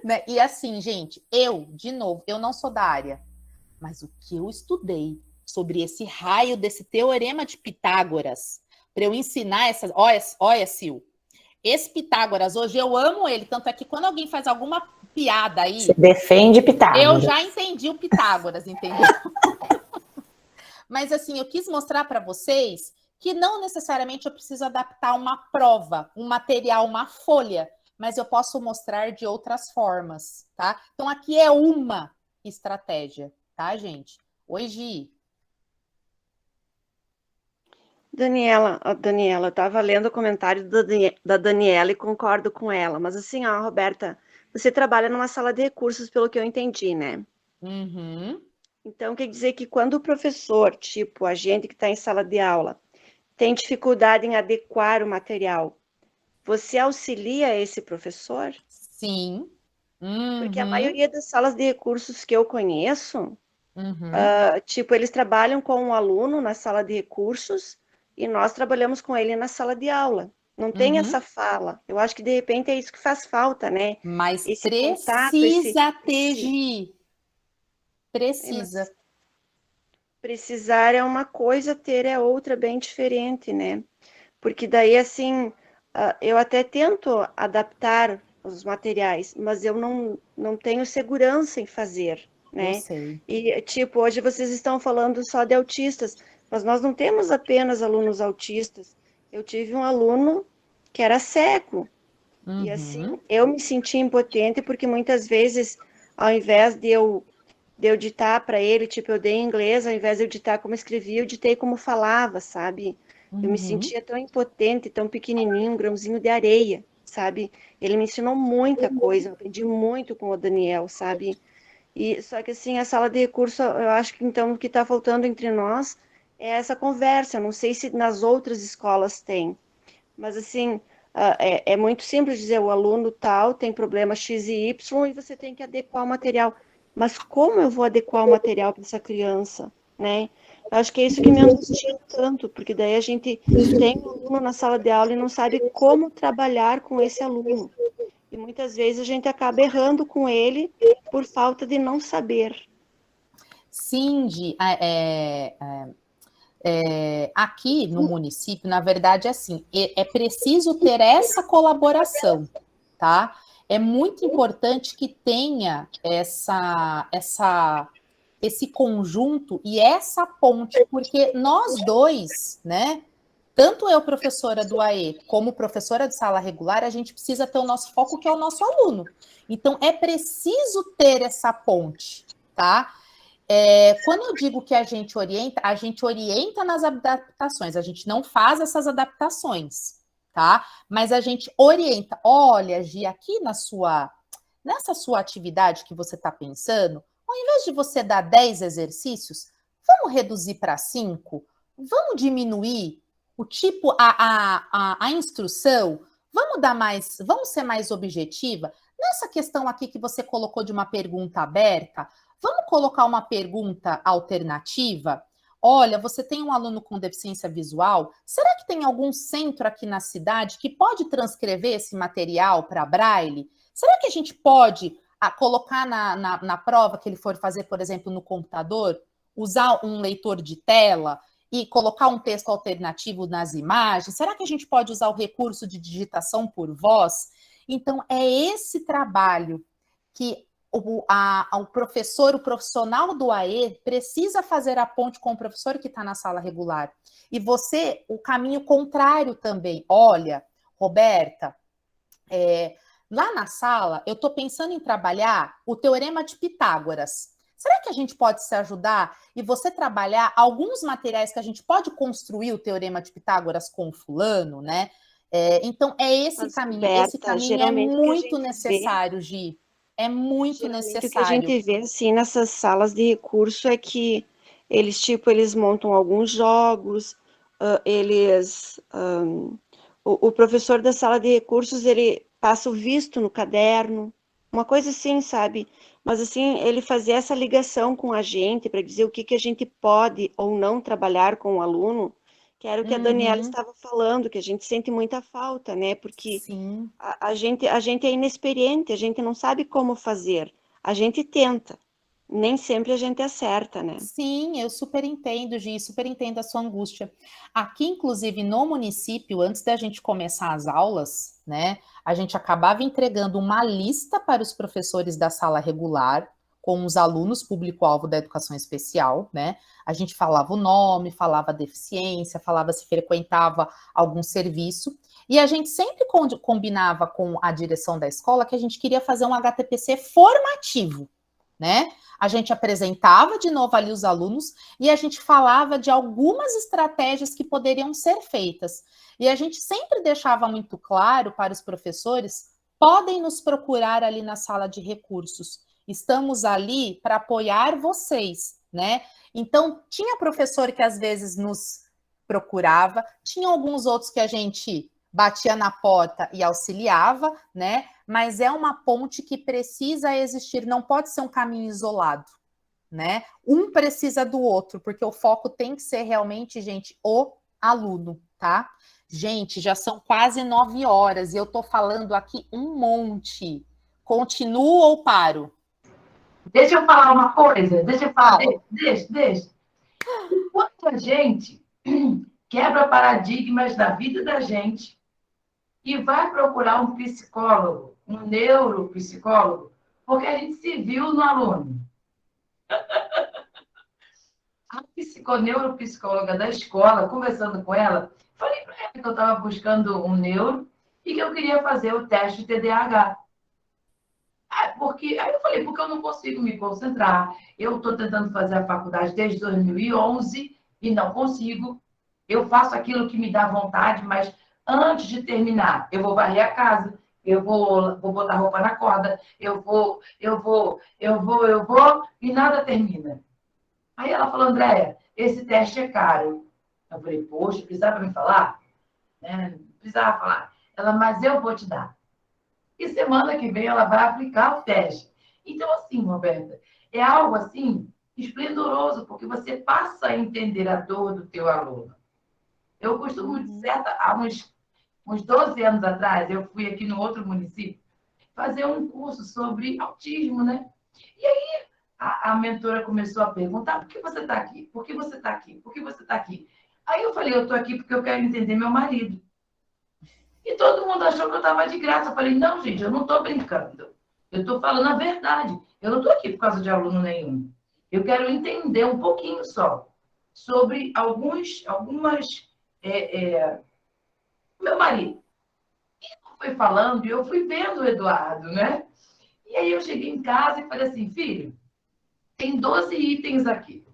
Né? E assim, gente, de novo, eu não sou da área, mas o que eu estudei sobre esse raio desse Teorema de Pitágoras, para eu ensinar essas... Olha, Sil, esse Pitágoras, hoje eu amo ele, tanto é que quando alguém faz alguma piada aí... Você defende Pitágoras. Eu já entendi o Pitágoras, entendeu? Mas assim, eu quis mostrar para vocês que não necessariamente eu preciso adaptar uma prova, um material, uma folha, mas eu posso mostrar de outras formas, tá? Então, aqui é uma estratégia, tá, gente? Oi, Gi. Daniela, eu estava lendo o comentário da Daniela e concordo com ela, mas assim, ó, Roberta, você trabalha numa sala de recursos, pelo que eu entendi, né? Uhum. Então, quer dizer que quando o professor, tipo, a gente que está em sala de aula, tem dificuldade em adequar o material, você auxilia esse professor? Sim. Porque a maioria das salas de recursos que eu conheço, Tipo, eles trabalham com um aluno na sala de recursos e nós trabalhamos com ele na sala de aula. Não tem essa fala. Eu acho que, de repente, é isso que faz falta, né? Mas Esse precisa contato, ter, Gi. Precisa. Precisar é uma coisa, ter é outra, bem diferente, né? Porque daí, assim, eu até tento adaptar os materiais, mas eu não tenho segurança em fazer, né? Eu sei. E, tipo, hoje vocês estão falando só de autistas, mas nós não temos apenas alunos autistas. Eu tive um aluno que era cego, e assim, eu me senti impotente porque muitas vezes, ao invés de eu ditar para ele, tipo, eu dei em inglês, ao invés de eu ditar como escrevia, eu ditei como falava, sabe? Eu me sentia tão impotente, tão pequenininho, um grãozinho de areia, sabe? Ele me ensinou muita coisa, eu aprendi muito com o Daniel, sabe? E só que assim, a sala de recurso, eu acho que então o que está faltando entre nós é essa conversa. Eu não sei se nas outras escolas tem, mas assim, é muito simples dizer o aluno tal tem problema X e Y e você tem que adequar o material. Mas como eu vou adequar o material para essa criança, né? Eu acho que é isso que me angustia tanto, porque daí a gente tem um aluno na sala de aula e não sabe como trabalhar com esse aluno. E muitas vezes a gente acaba errando com ele por falta de não saber. Cindy, aqui no município, na verdade, assim, é preciso ter essa colaboração, tá? É muito importante que tenha esse conjunto e essa ponte, porque nós dois, né? Tanto eu, professora do AE, como professora de sala regular, a gente precisa ter o nosso foco, que é o nosso aluno. Então, é preciso ter essa ponte, tá? Quando eu digo que a gente orienta nas adaptações, a gente não faz essas adaptações, tá? Mas a gente orienta. Olha, Gi, aqui nessa sua atividade que você está pensando, ao invés de você dar 10 exercícios, vamos reduzir para 5? Vamos diminuir o tipo, a instrução? Vamos ser mais objetiva? Nessa questão aqui que você colocou de uma pergunta aberta, vamos colocar uma pergunta alternativa? Olha, você tem um aluno com deficiência visual? Será que tem algum centro aqui na cidade que pode transcrever esse material para Braille? Será que a gente pode colocar na prova que ele for fazer, por exemplo, no computador, usar um leitor de tela e colocar um texto alternativo nas imagens? Será que a gente pode usar o recurso de digitação por voz? Então, é esse trabalho que o professor, o profissional do AE precisa fazer a ponte com o professor que está na sala regular. E você, o caminho contrário também. Olha, Roberta, lá na sala, eu estou pensando em trabalhar o Teorema de Pitágoras. Será que a gente pode se ajudar e você trabalhar alguns materiais que a gente pode construir o Teorema de Pitágoras com o fulano, né? Então, esse caminho é muito necessário, Gi. É muito necessário. O que a gente vê, assim, nessas salas de recurso é que eles montam alguns jogos, o professor da sala de recursos, ele passa o visto no caderno, uma coisa assim, sabe? Mas, assim, ele fazer essa ligação com a gente para dizer o que a gente pode ou não trabalhar com o aluno, que era o que a Daniela estava falando, que a gente sente muita falta, né? Porque a gente é inexperiente, a gente não sabe como fazer. A gente tenta, nem sempre a gente acerta, né? Sim, eu super entendo, Gi, super entendo a sua angústia. Aqui, inclusive, no município, antes da gente começar as aulas, né, a gente acabava entregando uma lista para os professores da sala regular, com os alunos público-alvo da educação especial, né? A gente falava o nome, falava a deficiência, falava se frequentava algum serviço, e a gente sempre combinava com a direção da escola que a gente queria fazer um HTPC formativo, né? A gente apresentava de novo ali os alunos e a gente falava de algumas estratégias que poderiam ser feitas. E a gente sempre deixava muito claro para os professores, podem nos procurar ali na sala de recursos. Estamos ali para apoiar vocês, né? Então, tinha professor que às vezes nos procurava, tinha alguns outros que a gente batia na porta e auxiliava, né? Mas é uma ponte que precisa existir, não pode ser um caminho isolado, né? Um precisa do outro, porque o foco tem que ser realmente, gente, o aluno, tá? Gente, já são quase 9 horas e eu tô falando aqui um monte. Continuo ou paro? Deixa eu falar uma coisa, deixa eu falar, deixa. Enquanto a gente quebra paradigmas da vida da gente e vai procurar um psicólogo, um neuropsicólogo, porque a gente se viu no aluno. A neuropsicóloga da escola, conversando com ela, falei para ela que eu estava buscando um neuro e que eu queria fazer o teste de TDAH. Aí eu falei, porque eu não consigo me concentrar. Eu estou tentando fazer a faculdade desde 2011 e não consigo. Eu faço aquilo que me dá vontade, mas antes de terminar, eu vou varrer a casa, eu vou botar roupa na corda, eu vou, e nada termina. Aí ela falou, Andréia, esse teste é caro. Eu falei, poxa, precisava me falar? Né? Precisava falar. Ela, mas eu vou te dar. E semana que vem ela vai aplicar o teste. Então, assim, Roberta, é algo assim esplendoroso, porque você passa a entender a dor do teu aluno. Eu costumo dizer, há uns 12 anos atrás, eu fui aqui no outro município fazer um curso sobre autismo, né? E aí a mentora começou a perguntar, por que você está aqui? Por que você está aqui? Por que você está aqui? Aí eu falei, eu estou aqui porque eu quero entender meu marido. E todo mundo achou que eu estava de graça. Eu falei, não, gente, eu não estou brincando. Eu estou falando a verdade. Eu não estou aqui por causa de aluno nenhum. Eu quero entender um pouquinho só sobre meu marido. E foi falando e eu fui vendo o Eduardo, né? E aí eu cheguei em casa e falei assim, filho, tem 12 itens aqui.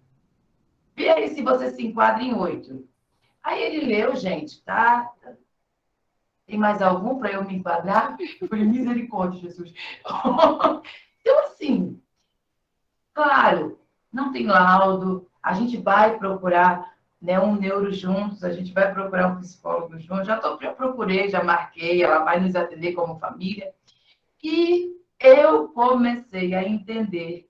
Vê aí se você se enquadra em 8. Aí ele leu, gente, tá? Tem mais algum para eu me enquadrar? Eu falei, misericórdia, Jesus. Então, assim, claro, não tem laudo, a gente vai procurar, né, um neuro juntos, a gente vai procurar um psicólogo juntos. Já procurei, já marquei, ela vai nos atender como família. E eu comecei a entender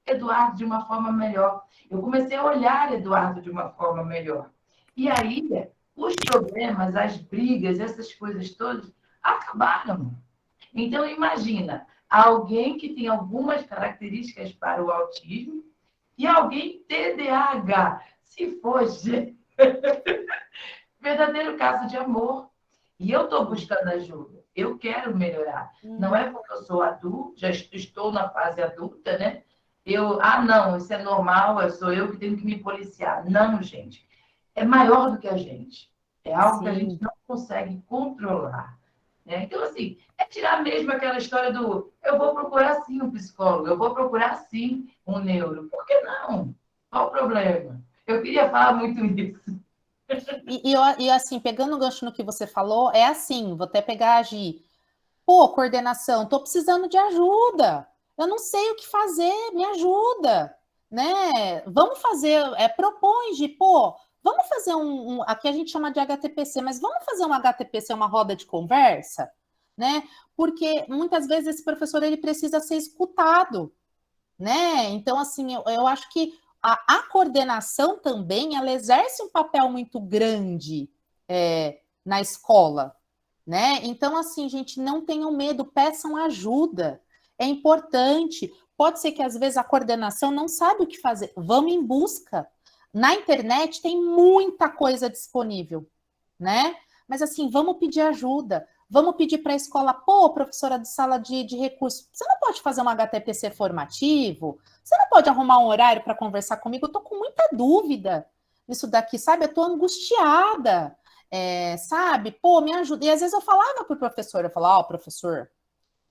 Eduardo de uma forma melhor. Eu comecei a olhar Eduardo de uma forma melhor. E aí, os problemas, as brigas, essas coisas todas, acabaram. Então, imagina, alguém que tem algumas características para o autismo e alguém TDAH. Se for verdadeiro caso de amor. E eu estou buscando ajuda. Eu quero melhorar. Não é porque eu sou adulto, já estou na fase adulta, né? Não, isso é normal, sou eu que tenho que me policiar. Não, gente. É maior do que a gente. É algo que a gente não consegue controlar. Né? Então, assim, é tirar mesmo aquela história do eu vou procurar sim um psicólogo, eu vou procurar sim um neuro. Por que não? Qual o problema? Eu queria falar muito isso. E assim, pegando o gancho no que você falou, é assim, vou até pegar a Gi. Pô, coordenação, tô precisando de ajuda. Eu não sei o que fazer, me ajuda. Né? Vamos fazer, propõe, Gi, pô, vamos fazer aqui a gente chama de HTPC, mas vamos fazer um HTPC, uma roda de conversa, né? Porque muitas vezes esse professor ele precisa ser escutado, né? Então, assim, eu acho que a coordenação também, ela exerce um papel muito grande na escola, né? Então, assim, gente, não tenham medo, peçam ajuda, é importante. Pode ser que às vezes a coordenação não sabe o que fazer, vamos em busca. Na internet tem muita coisa disponível, né? Mas assim, vamos pedir ajuda, vamos pedir para a escola, pô, professora de sala de recursos, você não pode fazer um HTPC formativo? Você não pode arrumar um horário para conversar comigo? Eu tô com muita dúvida nisso daqui, sabe? Eu tô angustiada, sabe? Pô, me ajuda. E às vezes eu falava pro professor, eu falava, professor,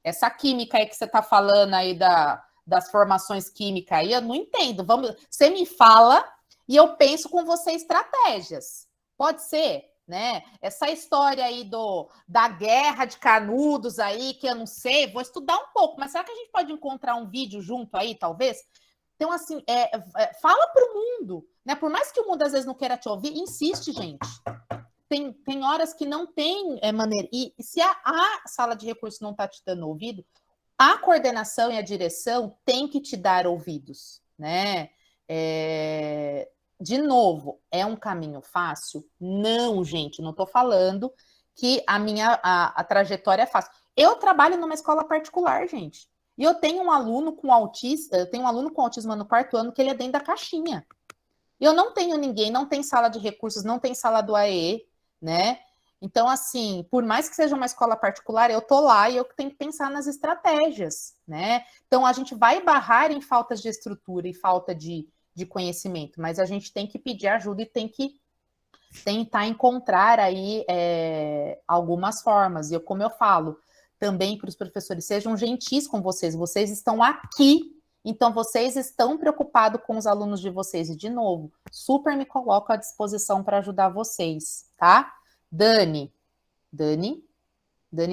essa química aí que você tá falando aí das formações químicas aí, eu não entendo. Você me fala e eu penso com você estratégias. Pode ser, né? Essa história aí da guerra de Canudos aí, que eu não sei, vou estudar um pouco, mas será que a gente pode encontrar um vídeo junto aí, talvez? Então, assim, fala para o mundo, né? Por mais que o mundo às vezes não queira te ouvir, insiste, gente. Tem horas que não tem maneira. E se a sala de recursos não está te dando ouvido, a coordenação e a direção tem que te dar ouvidos, né? De novo, é um caminho fácil? Não, gente, não estou falando que a trajetória é fácil. Eu trabalho numa escola particular, gente, e eu tenho um aluno com autismo no 4º ano que ele é dentro da caixinha. Eu não tenho ninguém, não tem sala de recursos, não tem sala do AE, né? Então, assim, por mais que seja uma escola particular, eu tô lá e eu tenho que pensar nas estratégias, né? Então, a gente vai barrar em faltas de estrutura e falta de conhecimento, mas a gente tem que pedir ajuda e tem que tentar encontrar aí algumas formas. E como eu falo também para os professores, sejam gentis com vocês estão aqui, então vocês estão preocupados com os alunos de vocês. E, de novo, super me coloco à disposição para ajudar vocês, tá? Dani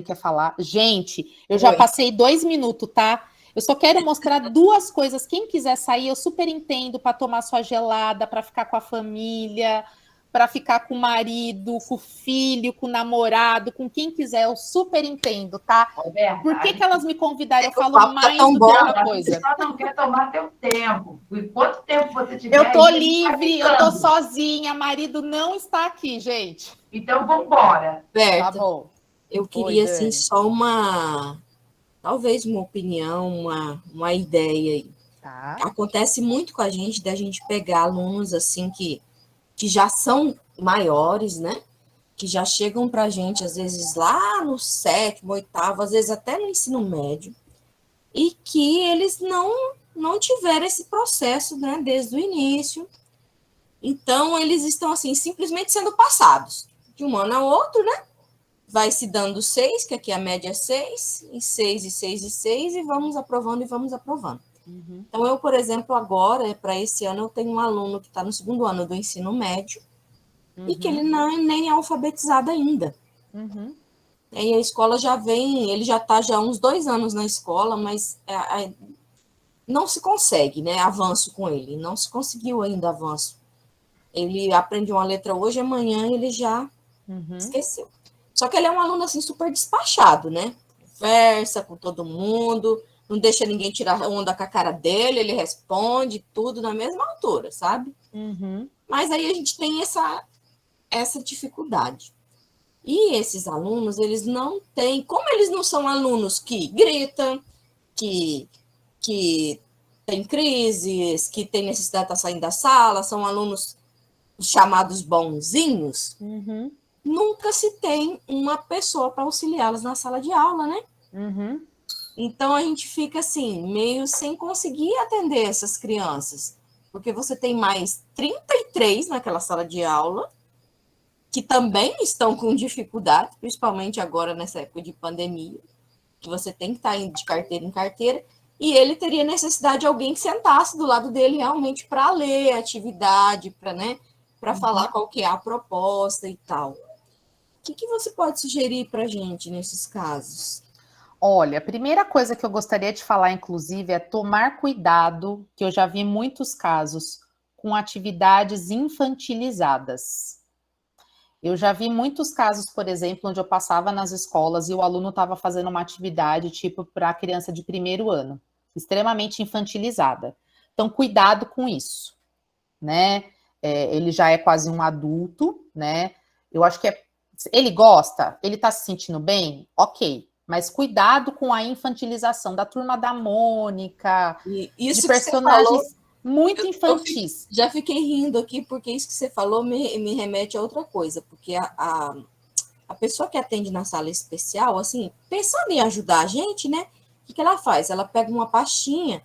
quer falar? Gente, eu já passei 2 minutos, tá? Eu só quero mostrar 2 coisas. Quem quiser sair, eu super entendo, para tomar sua gelada, para ficar com a família, para ficar com o marido, com o filho, com o namorado, com quem quiser, eu super entendo, tá? Por que elas me convidaram? Eu falo mais do que outra coisa. Só não quer tomar teu tempo. E quanto tempo você tiver... Eu tô livre, eu tô sozinha, marido não está aqui, gente. Então, vamos embora. Berta, tá bom. Eu queria, assim, só talvez uma opinião, uma ideia aí. Tá. Acontece muito com a gente, da gente pegar alunos, assim, que já são maiores, né? Que já chegam para a gente, às vezes, lá no 7º, 8º, às vezes até no ensino médio, e que eles não tiveram esse processo, né, desde o início. Então, eles estão, assim, simplesmente sendo passados de um ano ao outro, né? Vai se dando 6, que aqui a média é 6, e 6, e 6, e 6, e vamos aprovando, e vamos aprovando. Uhum. Então, eu, por exemplo, agora, para esse ano, eu tenho um aluno que está no 2º ano do ensino médio, e que ele nem é alfabetizado ainda. Uhum. E a escola já vem, ele já está já há uns 2 anos na escola, mas não se consegue, né, avanço com ele, não se conseguiu ainda avanço. Ele aprende uma letra hoje, amanhã ele já esqueceu. Só que ele é um aluno, assim, super despachado, né? Conversa com todo mundo, não deixa ninguém tirar onda com a cara dele, ele responde tudo na mesma altura, sabe? Uhum. Mas aí a gente tem essa dificuldade. E esses alunos, eles não têm... Como eles não são alunos que gritam, que têm crises, que têm necessidade de estar saindo da sala, são alunos chamados bonzinhos, nunca se tem uma pessoa para auxiliá-los na sala de aula, né? Uhum. Então, a gente fica, assim, meio sem conseguir atender essas crianças, porque você tem mais 33 naquela sala de aula, que também estão com dificuldade, principalmente agora nessa época de pandemia, que você tem que estar de carteira em carteira, e ele teria necessidade de alguém que sentasse do lado dele realmente para ler a atividade, para falar qual que é a proposta e tal. O que você pode sugerir para a gente nesses casos? Olha, a primeira coisa que eu gostaria de falar, inclusive, é tomar cuidado, que eu já vi muitos casos, com atividades infantilizadas. Eu já vi muitos casos, por exemplo, onde eu passava nas escolas e o aluno estava fazendo uma atividade, tipo, para a criança de 1º ano, extremamente infantilizada. Então, cuidado com isso, né? Ele já é quase um adulto, né? Eu acho que ele gosta, ele está se sentindo bem? Ok. Mas cuidado com a infantilização da Turma da Mônica, isso de personagens falou, muito infantis. Já fiquei rindo aqui, porque isso que você falou me remete a outra coisa, porque a pessoa que atende na sala especial, assim, pensando em ajudar a gente, né? O que ela faz? Ela pega uma pastinha,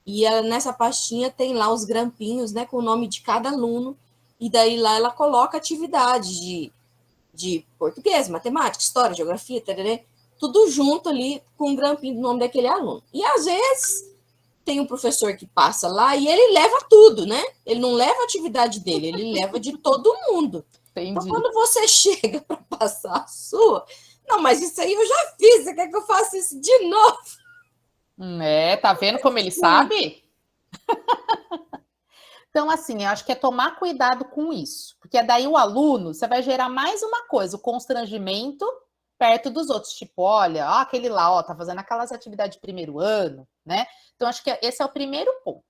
e nessa pastinha tem lá os grampinhos, né, com o nome de cada aluno, e daí lá ela coloca atividades de português, matemática, história, geografia, tarará, tudo junto ali com um grampinho do nome daquele aluno. E, às vezes, tem um professor que passa lá e ele leva tudo, né? Ele não leva a atividade dele, ele leva de todo mundo. Entendi. Então, quando você chega para passar a sua... Não, mas isso aí eu já fiz, você quer que eu faça isso de novo? Tá vendo como ele sabe? Então, assim, eu acho que é tomar cuidado com isso. Porque daí o aluno, você vai gerar mais uma coisa, o constrangimento perto dos outros, tipo, olha, aquele lá, tá fazendo aquelas atividades de 1º ano, né? Então, acho que esse é o primeiro ponto.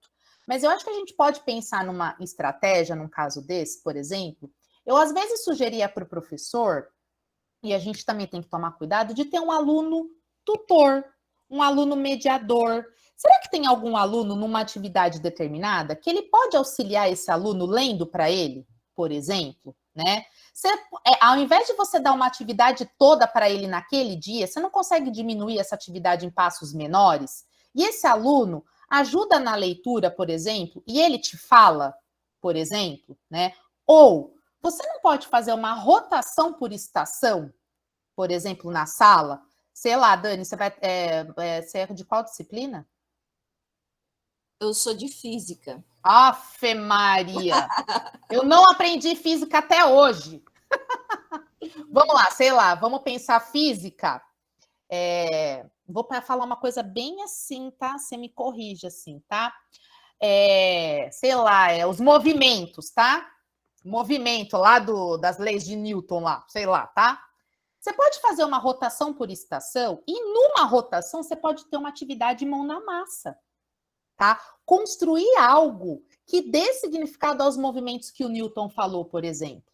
Mas eu acho que a gente pode pensar numa estratégia, num caso desse, por exemplo. Eu, às vezes, sugeria para o professor, e a gente também tem que tomar cuidado, de ter um aluno tutor, um aluno mediador. Será que tem algum aluno numa atividade determinada que ele pode auxiliar esse aluno lendo para ele, por exemplo, né? Ao invés de você dar uma atividade toda para ele naquele dia, você não consegue diminuir essa atividade em passos menores? E esse aluno ajuda na leitura, por exemplo, e ele te fala, por exemplo, né? Ou você não pode fazer uma rotação por estação, por exemplo, na sala? Sei lá, Dani, você é de qual disciplina? Eu sou de física. Afe Maria! Eu não aprendi física até hoje. Vamos lá, sei lá, vamos pensar física. Vou falar uma coisa bem assim, tá? Você me corrige assim, tá? Sei lá, os movimentos, tá? Movimento lá das leis de Newton lá, sei lá, tá? Você pode fazer uma rotação por estação e numa rotação você pode ter uma atividade mão na massa, tá? Construir algo que dê significado aos movimentos que o Newton falou, por exemplo.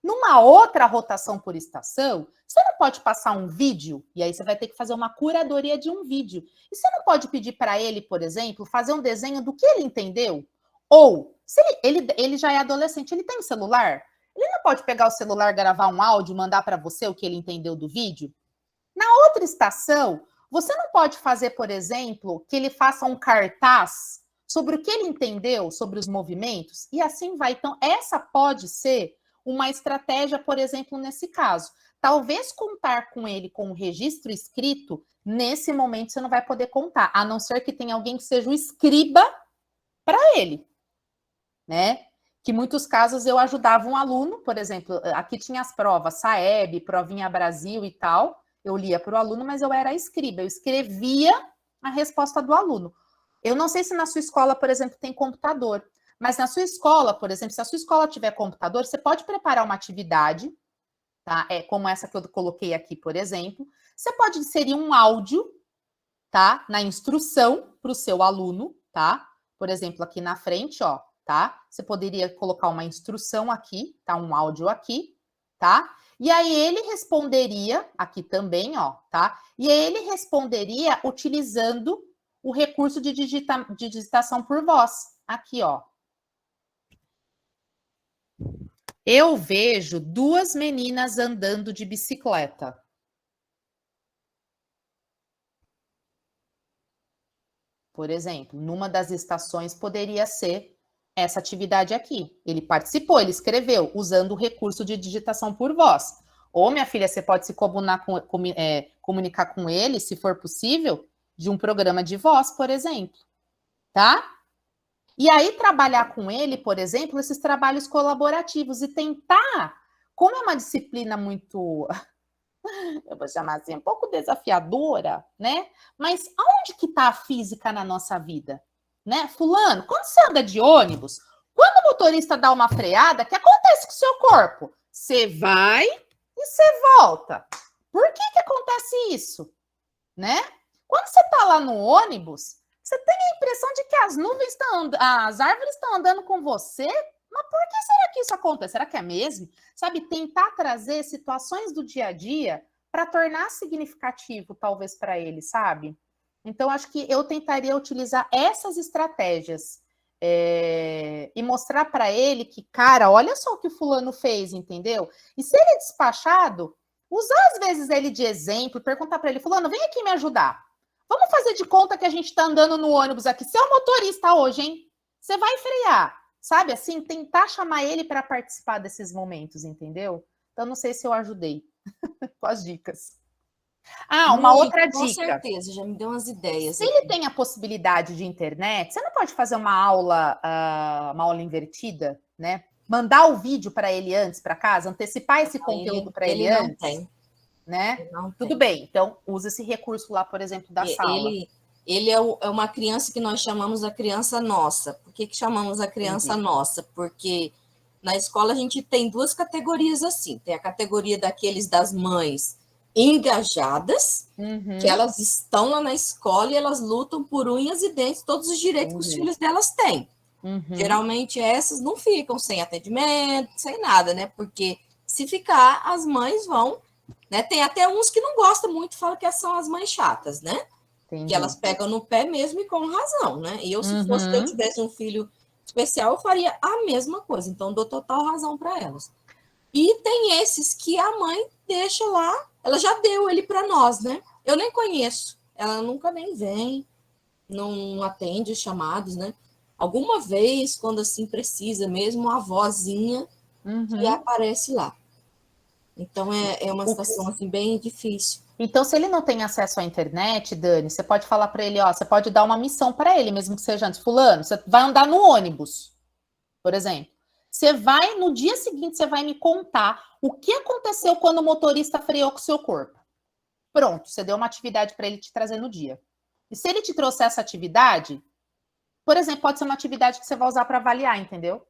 Numa outra rotação por estação, você não pode passar um vídeo, e aí você vai ter que fazer uma curadoria de um vídeo. E você não pode pedir para ele, por exemplo, fazer um desenho do que ele entendeu? Ou, se ele já é adolescente, ele tem celular? Ele não pode pegar o celular, gravar um áudio, mandar para você o que ele entendeu do vídeo? Na outra estação, você não pode fazer, por exemplo, que ele faça um cartaz sobre o que ele entendeu sobre os movimentos? E assim vai. Então, essa pode ser uma estratégia, por exemplo, nesse caso. Talvez contar com ele com o registro escrito, nesse momento você não vai poder contar, a não ser que tenha alguém que seja o escriba para ele, né? Que em muitos casos eu ajudava um aluno, por exemplo, aqui tinha as provas, Saeb, Provinha Brasil e tal, eu lia para o aluno, mas eu era escriba, eu escrevia a resposta do aluno. Eu não sei se na sua escola, por exemplo, tem computador, mas na sua escola, por exemplo, se a sua escola tiver computador, você pode preparar uma atividade, tá? Como essa que eu coloquei aqui, por exemplo. Você pode inserir um áudio, tá? Na instrução para o seu aluno, tá? Por exemplo, aqui na frente, ó, tá? Você poderia colocar uma instrução aqui, tá? Um áudio aqui, tá? E aí ele responderia, aqui também, ó, tá? E aí ele responderia utilizando o recurso de digitação por voz. Aqui, ó. Eu vejo 2 meninas andando de bicicleta. Por exemplo, numa das estações poderia ser essa atividade aqui. Ele participou, ele escreveu, usando o recurso de digitação por voz. Ou, minha filha, você pode se comunicar com ele, se for possível, de um programa de voz, por exemplo. Tá? E aí, trabalhar com ele, por exemplo, esses trabalhos colaborativos e tentar, como é uma disciplina muito, eu vou chamar assim, um pouco desafiadora, né? Mas aonde que está a física na nossa vida? Né? Fulano, quando você anda de ônibus, quando o motorista dá uma freada, o que acontece com o seu corpo? Você vai e você volta. Por que acontece isso? Né? Quando você está lá no ônibus, você tem a impressão de que as árvores estão andando com você? Mas por que será que isso acontece? Será que é mesmo? Sabe, tentar trazer situações do dia a dia para tornar significativo, talvez, para ele, sabe? Então, acho que eu tentaria utilizar essas estratégias e mostrar para ele que, cara, olha só o que o fulano fez, entendeu? E se ele é despachado, usar às vezes ele de exemplo, perguntar para ele, fulano, vem aqui me ajudar. Vamos fazer de conta que a gente está andando no ônibus aqui. Você é o motorista hoje, hein? Você vai frear, sabe? Assim, tentar chamar ele para participar desses momentos, entendeu? Então, não sei se eu ajudei com as dicas. Uma outra dica. Com certeza, já me deu umas ideias. Se ele tem a possibilidade de internet, você não pode fazer uma aula invertida, né? Mandar o vídeo para ele antes para casa, antecipar esse conteúdo para ele antes. Não tem. Né? Tudo bem, então usa esse recurso lá, por exemplo, da sala. Ele é uma criança que nós chamamos a criança nossa. Por que chamamos a criança nossa? Porque na escola a gente tem 2 categorias assim. Tem a categoria daqueles das mães engajadas, que elas estão lá na escola e elas lutam por unhas e dentes, todos os direitos que os filhos delas têm. Geralmente essas não ficam sem atendimento, sem nada, né? Porque se ficar, as mães vão, né? Tem até uns que não gostam muito, falam que são as mães chatas, né? Entendi. Que elas pegam no pé mesmo e com razão, né? E eu, se fosse que eu tivesse um filho especial, eu faria a mesma coisa. Então, dou total razão para elas. E tem esses que a mãe deixa lá, ela já deu ele para nós, né? Eu nem conheço, ela nunca nem vem, não atende os chamados, né? Alguma vez, quando assim precisa mesmo, a avózinha que aparece lá. Então, é uma situação assim bem difícil. Então, se ele não tem acesso à internet, Dani, você pode falar para ele, ó, você pode dar uma missão para ele, mesmo que seja antes, fulano, você vai andar no ônibus, por exemplo. Você vai, no dia seguinte, você vai me contar o que aconteceu quando o motorista freou com o seu corpo. Pronto, você deu uma atividade para ele te trazer no dia. E se ele te trouxer essa atividade, por exemplo, pode ser uma atividade que você vai usar para avaliar, entendeu?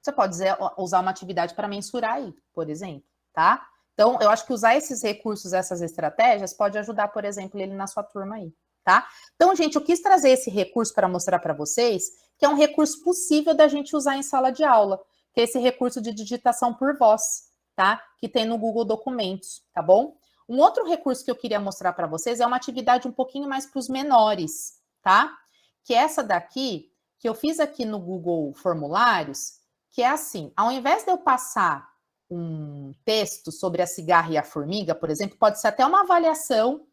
Você pode usar uma atividade para mensurar aí, por exemplo, tá? Então, eu acho que usar esses recursos, essas estratégias, pode ajudar, por exemplo, ele na sua turma aí, tá? Então, gente, eu quis trazer esse recurso para mostrar para vocês que é um recurso possível da gente usar em sala de aula, que é esse recurso de digitação por voz, tá? Que tem no Google Documentos, tá bom? Um outro recurso que eu queria mostrar para vocês é uma atividade um pouquinho mais para os menores, tá? Que é essa daqui, que eu fiz aqui no Google Formulários, que é assim, ao invés de eu passar um texto sobre a cigarra e a formiga, por exemplo, pode ser até uma avaliação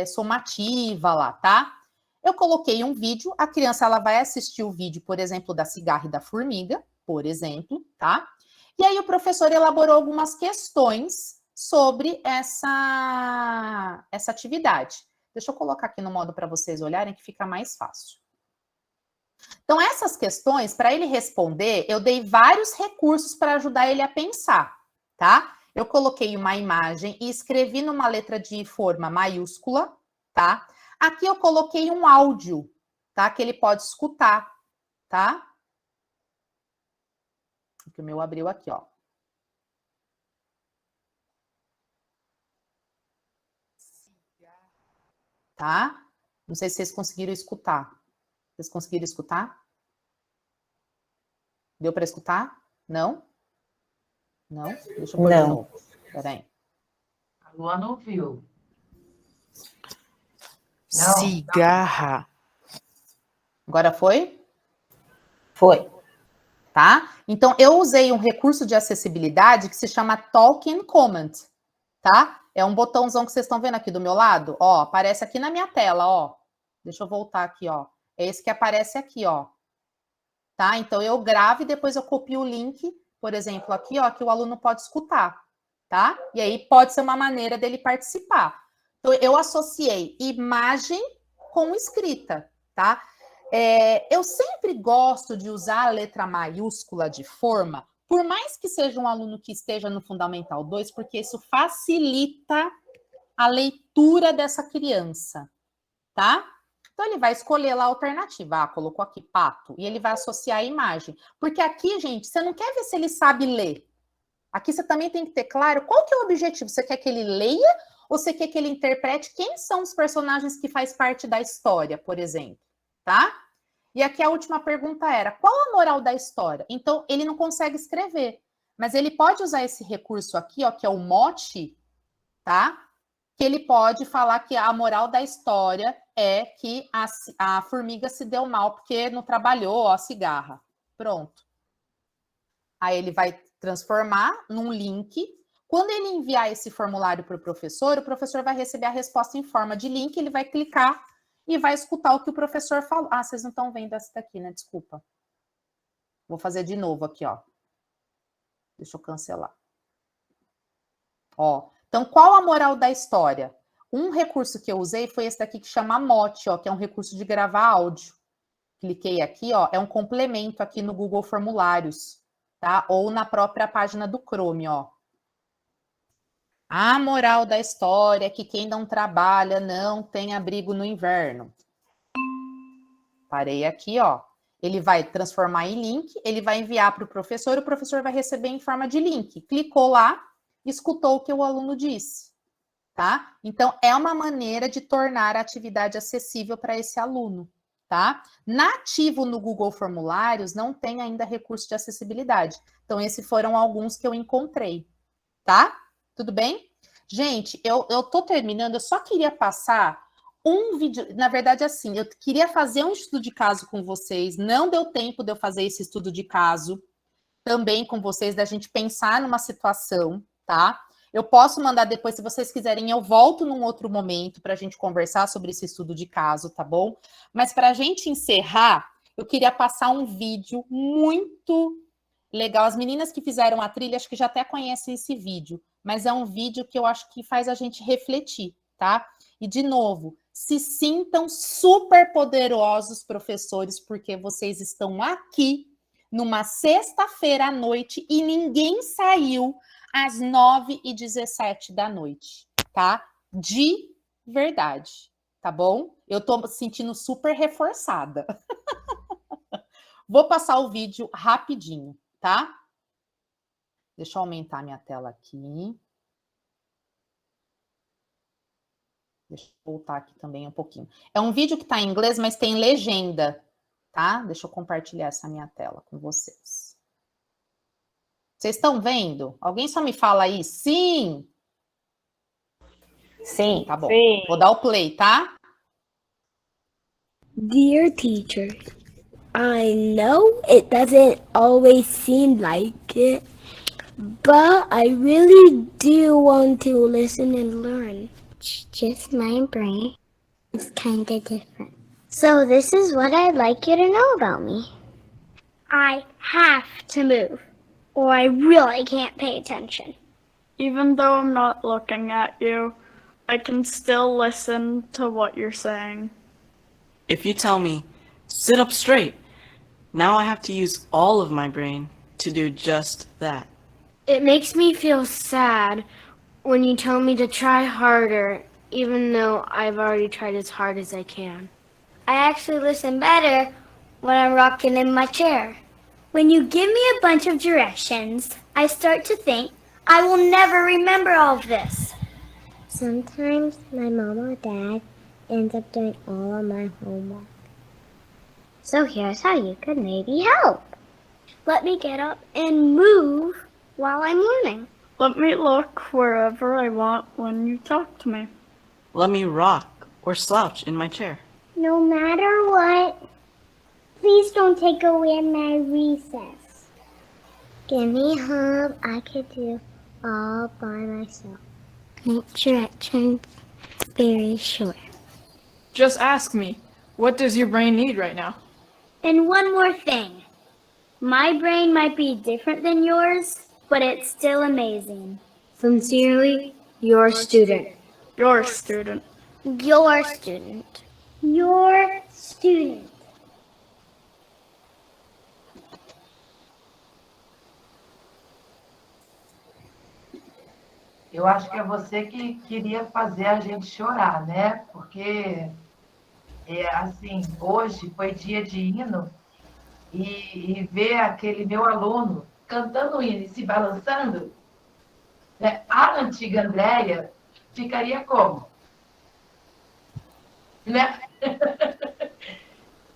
somativa lá, tá? Eu coloquei um vídeo, a criança ela vai assistir o vídeo, por exemplo, da cigarra e da formiga, por exemplo, tá? E aí o professor elaborou algumas questões sobre essa atividade. Deixa eu colocar aqui no modo para vocês olharem que fica mais fácil. Então, essas questões, para ele responder, eu dei vários recursos para ajudar ele a pensar, tá? Eu coloquei uma imagem e escrevi numa letra de forma maiúscula, tá? Aqui eu coloquei um áudio, tá? Que ele pode escutar, tá? O meu abriu aqui, ó. Tá? Não sei se vocês conseguiram escutar. Vocês conseguiram escutar? Deu para escutar? Não? Não? Deixa eu pôr de novo. Peraí. A Luana ouviu. Cigarra. Agora foi? Foi. Tá? Então, eu usei um recurso de acessibilidade que se chama Talk and Comment, tá? É um botãozão que vocês estão vendo aqui do meu lado, ó, aparece aqui na minha tela, ó. Deixa eu voltar aqui, ó. É esse que aparece aqui, ó. Tá? Então, eu gravo e depois eu copio o link, por exemplo, aqui, ó, que o aluno pode escutar, tá? E aí pode ser uma maneira dele participar. Então, eu associei imagem com escrita, tá? Eu sempre gosto de usar a letra maiúscula de forma, por mais que seja um aluno que esteja no Fundamental 2, porque isso facilita a leitura dessa criança, tá? Então, ele vai escolher lá a alternativa. Ah, colocou aqui pato. E ele vai associar a imagem. Porque aqui, gente, você não quer ver se ele sabe ler. Aqui você também tem que ter claro qual que é o objetivo. Você quer que ele leia ou você quer que ele interprete quem são os personagens que faz parte da história, por exemplo, tá? E aqui a última pergunta era, qual a moral da história? Então, ele não consegue escrever, mas ele pode usar esse recurso aqui, ó, que é o mote, tá? Que ele pode falar que a moral da história é que a formiga se deu mal porque não trabalhou a cigarra. Pronto. Aí ele vai transformar num link. Quando ele enviar esse formulário para o professor vai receber a resposta em forma de link, ele vai clicar e vai escutar o que o professor falou. Ah, vocês não estão vendo essa daqui, né? Desculpa. Vou fazer de novo aqui, ó. Deixa eu cancelar. Ó. Então, qual a moral da história? Um recurso que eu usei foi esse daqui que chama Mote, ó, que é um recurso de gravar áudio. Cliquei aqui, ó, é um complemento aqui no Google Formulários, tá? Ou na própria página do Chrome, ó. A moral da história é que quem não trabalha não tem abrigo no inverno. Parei aqui, ó. Ele vai transformar em link, ele vai enviar para o professor vai receber em forma de link. Clicou lá, escutou o que o aluno disse, tá? Então, é uma maneira de tornar a atividade acessível para esse aluno, tá? Nativo no Google Formulários não tem ainda recurso de acessibilidade. Então, esses foram alguns que eu encontrei, tá? Tudo bem? Gente, eu tô terminando, eu só queria passar um vídeo, na verdade, assim, eu queria fazer um estudo de caso com vocês, não deu tempo de eu fazer esse estudo de caso também com vocês, da gente pensar numa situação, tá? Eu posso mandar depois, se vocês quiserem, eu volto num outro momento para a gente conversar sobre esse estudo de caso, tá bom? Mas para a gente encerrar, eu queria passar um vídeo muito legal. As meninas que fizeram a trilha, acho que já até conhecem esse vídeo, mas é um vídeo que eu acho que faz a gente refletir, tá? E, de novo, se sintam super poderosos, professores, porque vocês estão aqui numa sexta-feira à noite e ninguém saiu às 9h17 da noite, tá? De verdade, tá bom? Eu tô me sentindo super reforçada. Vou passar o vídeo rapidinho, tá? Deixa eu aumentar minha tela aqui. Deixa eu voltar aqui também um pouquinho. É um vídeo que está em inglês, mas tem legenda, tá? Deixa eu compartilhar essa minha tela com vocês. Vocês estão vendo? Alguém só me fala aí, sim? Sim. Tá bom. Sim. Vou dar o play, tá? Dear teacher, I know it doesn't always seem like it, but I really do want to listen and learn. It's just my brain. It's kind of different. So this is what I'd like you to know about me. I have to move, or I really can't pay attention. Even though I'm not looking at you, I can still listen to what you're saying. If you tell me, sit up straight, now I have to use all of my brain to do just that. It makes me feel sad when you tell me to try harder, even though I've already tried as hard as I can. I actually listen better when I'm rocking in my chair. When you give me a bunch of directions, I start to think I will never remember all of this. Sometimes my mom or dad ends up doing all of my homework. So here's how you could maybe help. Let me get up and move while I'm learning. Let me look wherever I want when you talk to me. Let me rock or slouch in my chair. No matter what, please don't take away my recess. Give me help I could do all by myself. Make directions very short. Just ask me, what does your brain need right now? And one more thing. My brain might be different than yours, but it's still amazing. Sincerely, your student. Your student. Your student. Your student. Eu acho que é você que queria fazer a gente chorar, né? Porque, assim, hoje foi dia de hino e ver aquele meu aluno cantando o hino e se balançando, né? A antiga Andréia ficaria como? Né?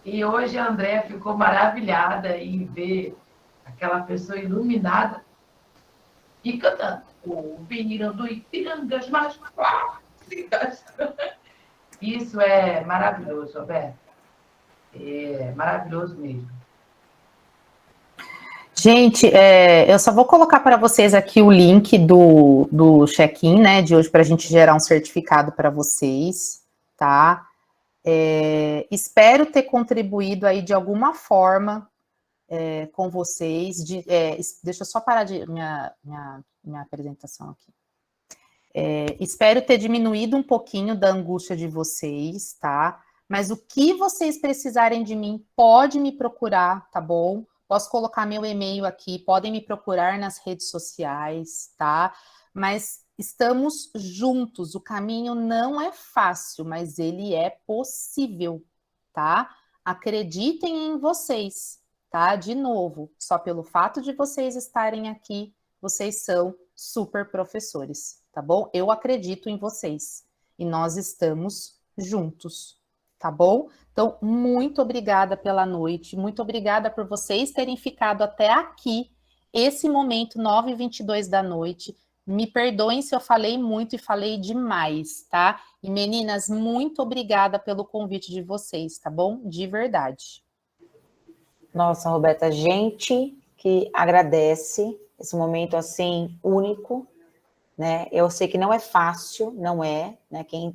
E hoje a Andréia ficou maravilhada em ver aquela pessoa iluminada e cantando. O Pinirão do Ipirangas mais clássicas. Isso é maravilhoso, Roberto. É maravilhoso mesmo. Gente, eu só vou colocar para vocês aqui o link do check-in, né, de hoje, para a gente gerar um certificado para vocês, tá? Espero ter contribuído aí de alguma forma com vocês. Deixa eu só parar de minha apresentação aqui. Espero ter diminuído um pouquinho da angústia de vocês, tá? Mas o que vocês precisarem de mim, pode me procurar, tá bom? Posso colocar meu e-mail aqui, podem me procurar nas redes sociais, tá? Mas estamos juntos, o caminho não é fácil, mas ele é possível, tá? Acreditem em vocês, tá? De novo, só pelo fato de vocês estarem aqui, vocês são super professores, tá bom? Eu acredito em vocês e nós estamos juntos, tá bom? Então, muito obrigada pela noite, muito obrigada por vocês terem ficado até aqui, esse momento, 9h22 da noite. Me perdoem se eu falei muito e falei demais, tá? E meninas, muito obrigada pelo convite de vocês, tá bom? De verdade. Nossa, Roberta, gente que agradece esse momento assim único, né? Eu sei que não é fácil, não é, né? Quem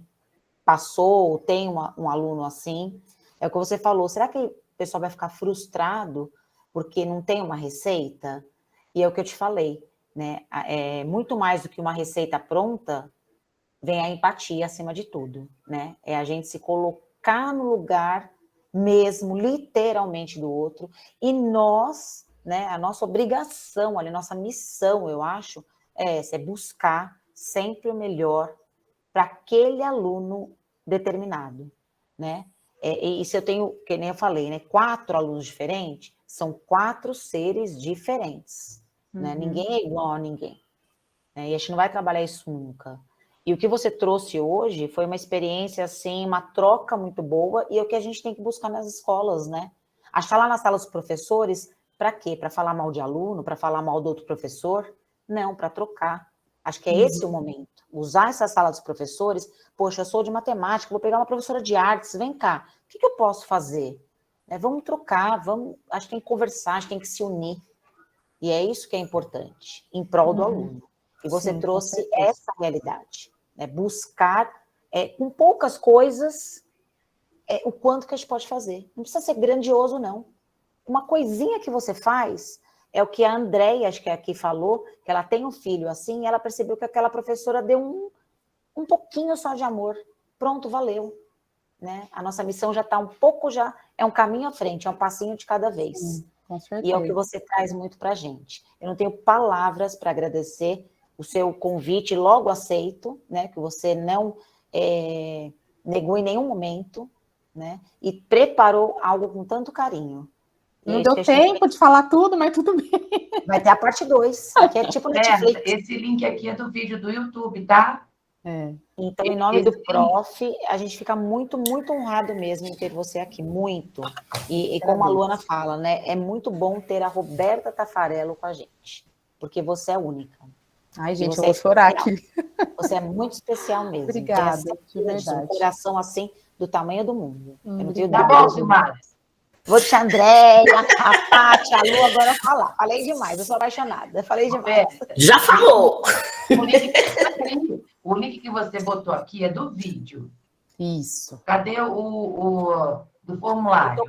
passou ou tem um aluno assim, é o que você falou. Será que o pessoal vai ficar frustrado porque não tem uma receita? E é o que eu te falei, né? É muito mais do que uma receita pronta, vem a empatia acima de tudo, né? É a gente se colocar no lugar mesmo, literalmente, do outro, e nós, né, a nossa obrigação, a nossa missão, eu acho, é essa, é buscar sempre o melhor para aquele aluno determinado, né? E se eu tenho, que nem eu falei, né, 4 alunos diferentes, são 4 seres diferentes, né? Ninguém é igual a ninguém, né? E a gente não vai trabalhar isso nunca. E o que você trouxe hoje foi uma experiência, assim, uma troca muito boa, e é o que a gente tem que buscar nas escolas, né? A gente tá lá na sala dos professores, para quê? Para falar mal de aluno, para falar mal do outro professor? Não, para trocar. Acho que é esse o momento. Usar essa sala dos professores, poxa, eu sou de matemática, vou pegar uma professora de artes, vem cá, o que eu posso fazer? Vamos trocar, acho que tem que conversar, acho que tem que se unir. E é isso que é importante, em prol do aluno. E você Sim, trouxe essa realidade, né? Buscar, com poucas coisas, o quanto que a gente pode fazer. Não precisa ser grandioso, não. Uma coisinha que você faz, é o que a Andréia, acho que aqui falou, que ela tem um filho assim, e ela percebeu que aquela professora deu um pouquinho só de amor. Pronto, valeu. Né? A nossa missão já está um pouco, é um caminho à frente, é um passinho de cada vez. Com certeza. E é o que você traz muito para a gente. Eu não tenho palavras para agradecer o seu convite, logo aceito, né? Que você não negou em nenhum momento, né? E preparou algo com tanto carinho. Não deu tempo de falar tudo, mas tudo bem. Vai ter a parte 2, que é tipo Netflix. Esse link aqui é do vídeo do YouTube, tá? Então, em nome do prof, a gente fica muito, muito honrado mesmo em ter você aqui, muito. E como a Luana fala, né? É muito bom ter a Roberta Taffarello com a gente, porque você é única. Ai, gente, eu vou chorar aqui. Você é muito especial mesmo. Obrigada, de verdade. Um coração assim, do tamanho do mundo. Eu não tenho Tá dúvida. bom, Silmara. Vou deixar a Andréia, a Paty, a Lu agora falar. Falei demais, eu sou apaixonada. Falei demais. Já falou! O link que você botou aqui é do vídeo. Isso. Cadê o do formulário?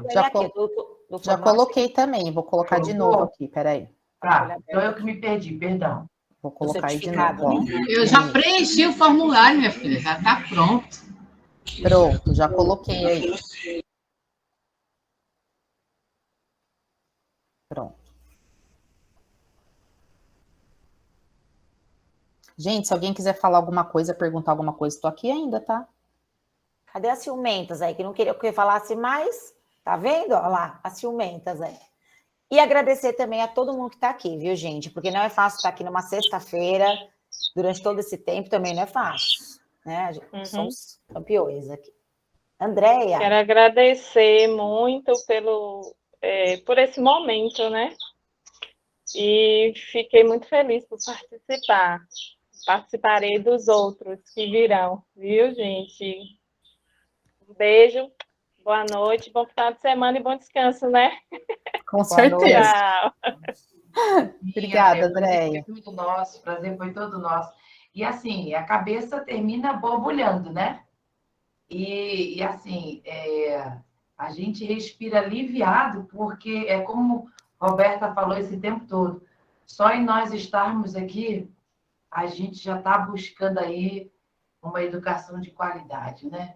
Já coloquei também, vou colocar de novo aqui, peraí. Tá, então eu que me perdi, perdão. Vou colocar aí de novo. Eu já preenchi o formulário, minha filha, já está pronto. Pronto, já coloquei aí. Pronto. Gente, se alguém quiser falar alguma coisa, perguntar alguma coisa, estou aqui ainda, tá? Cadê as ciumentas aí, que não queria que eu falasse mais? Tá vendo? Olha lá, as ciumentas aí. E agradecer também a todo mundo que está aqui, viu, gente? Porque não é fácil estar aqui numa sexta-feira, durante todo esse tempo, também não é fácil, né? Somos campeões aqui. Andréia. Quero agradecer muito por esse momento, né? E fiquei muito feliz por participar. Participarei dos outros que virão, viu, gente? Um beijo, boa noite, bom final de semana e bom descanso, né? Com certeza. Tchau. Obrigada, Andréia. Foi tudo nosso, o prazer foi todo nosso. E assim, a cabeça termina borbulhando, né? E assim, a gente respira aliviado, porque é como a Roberta falou esse tempo todo, só em nós estarmos aqui, a gente já está buscando aí uma educação de qualidade, né?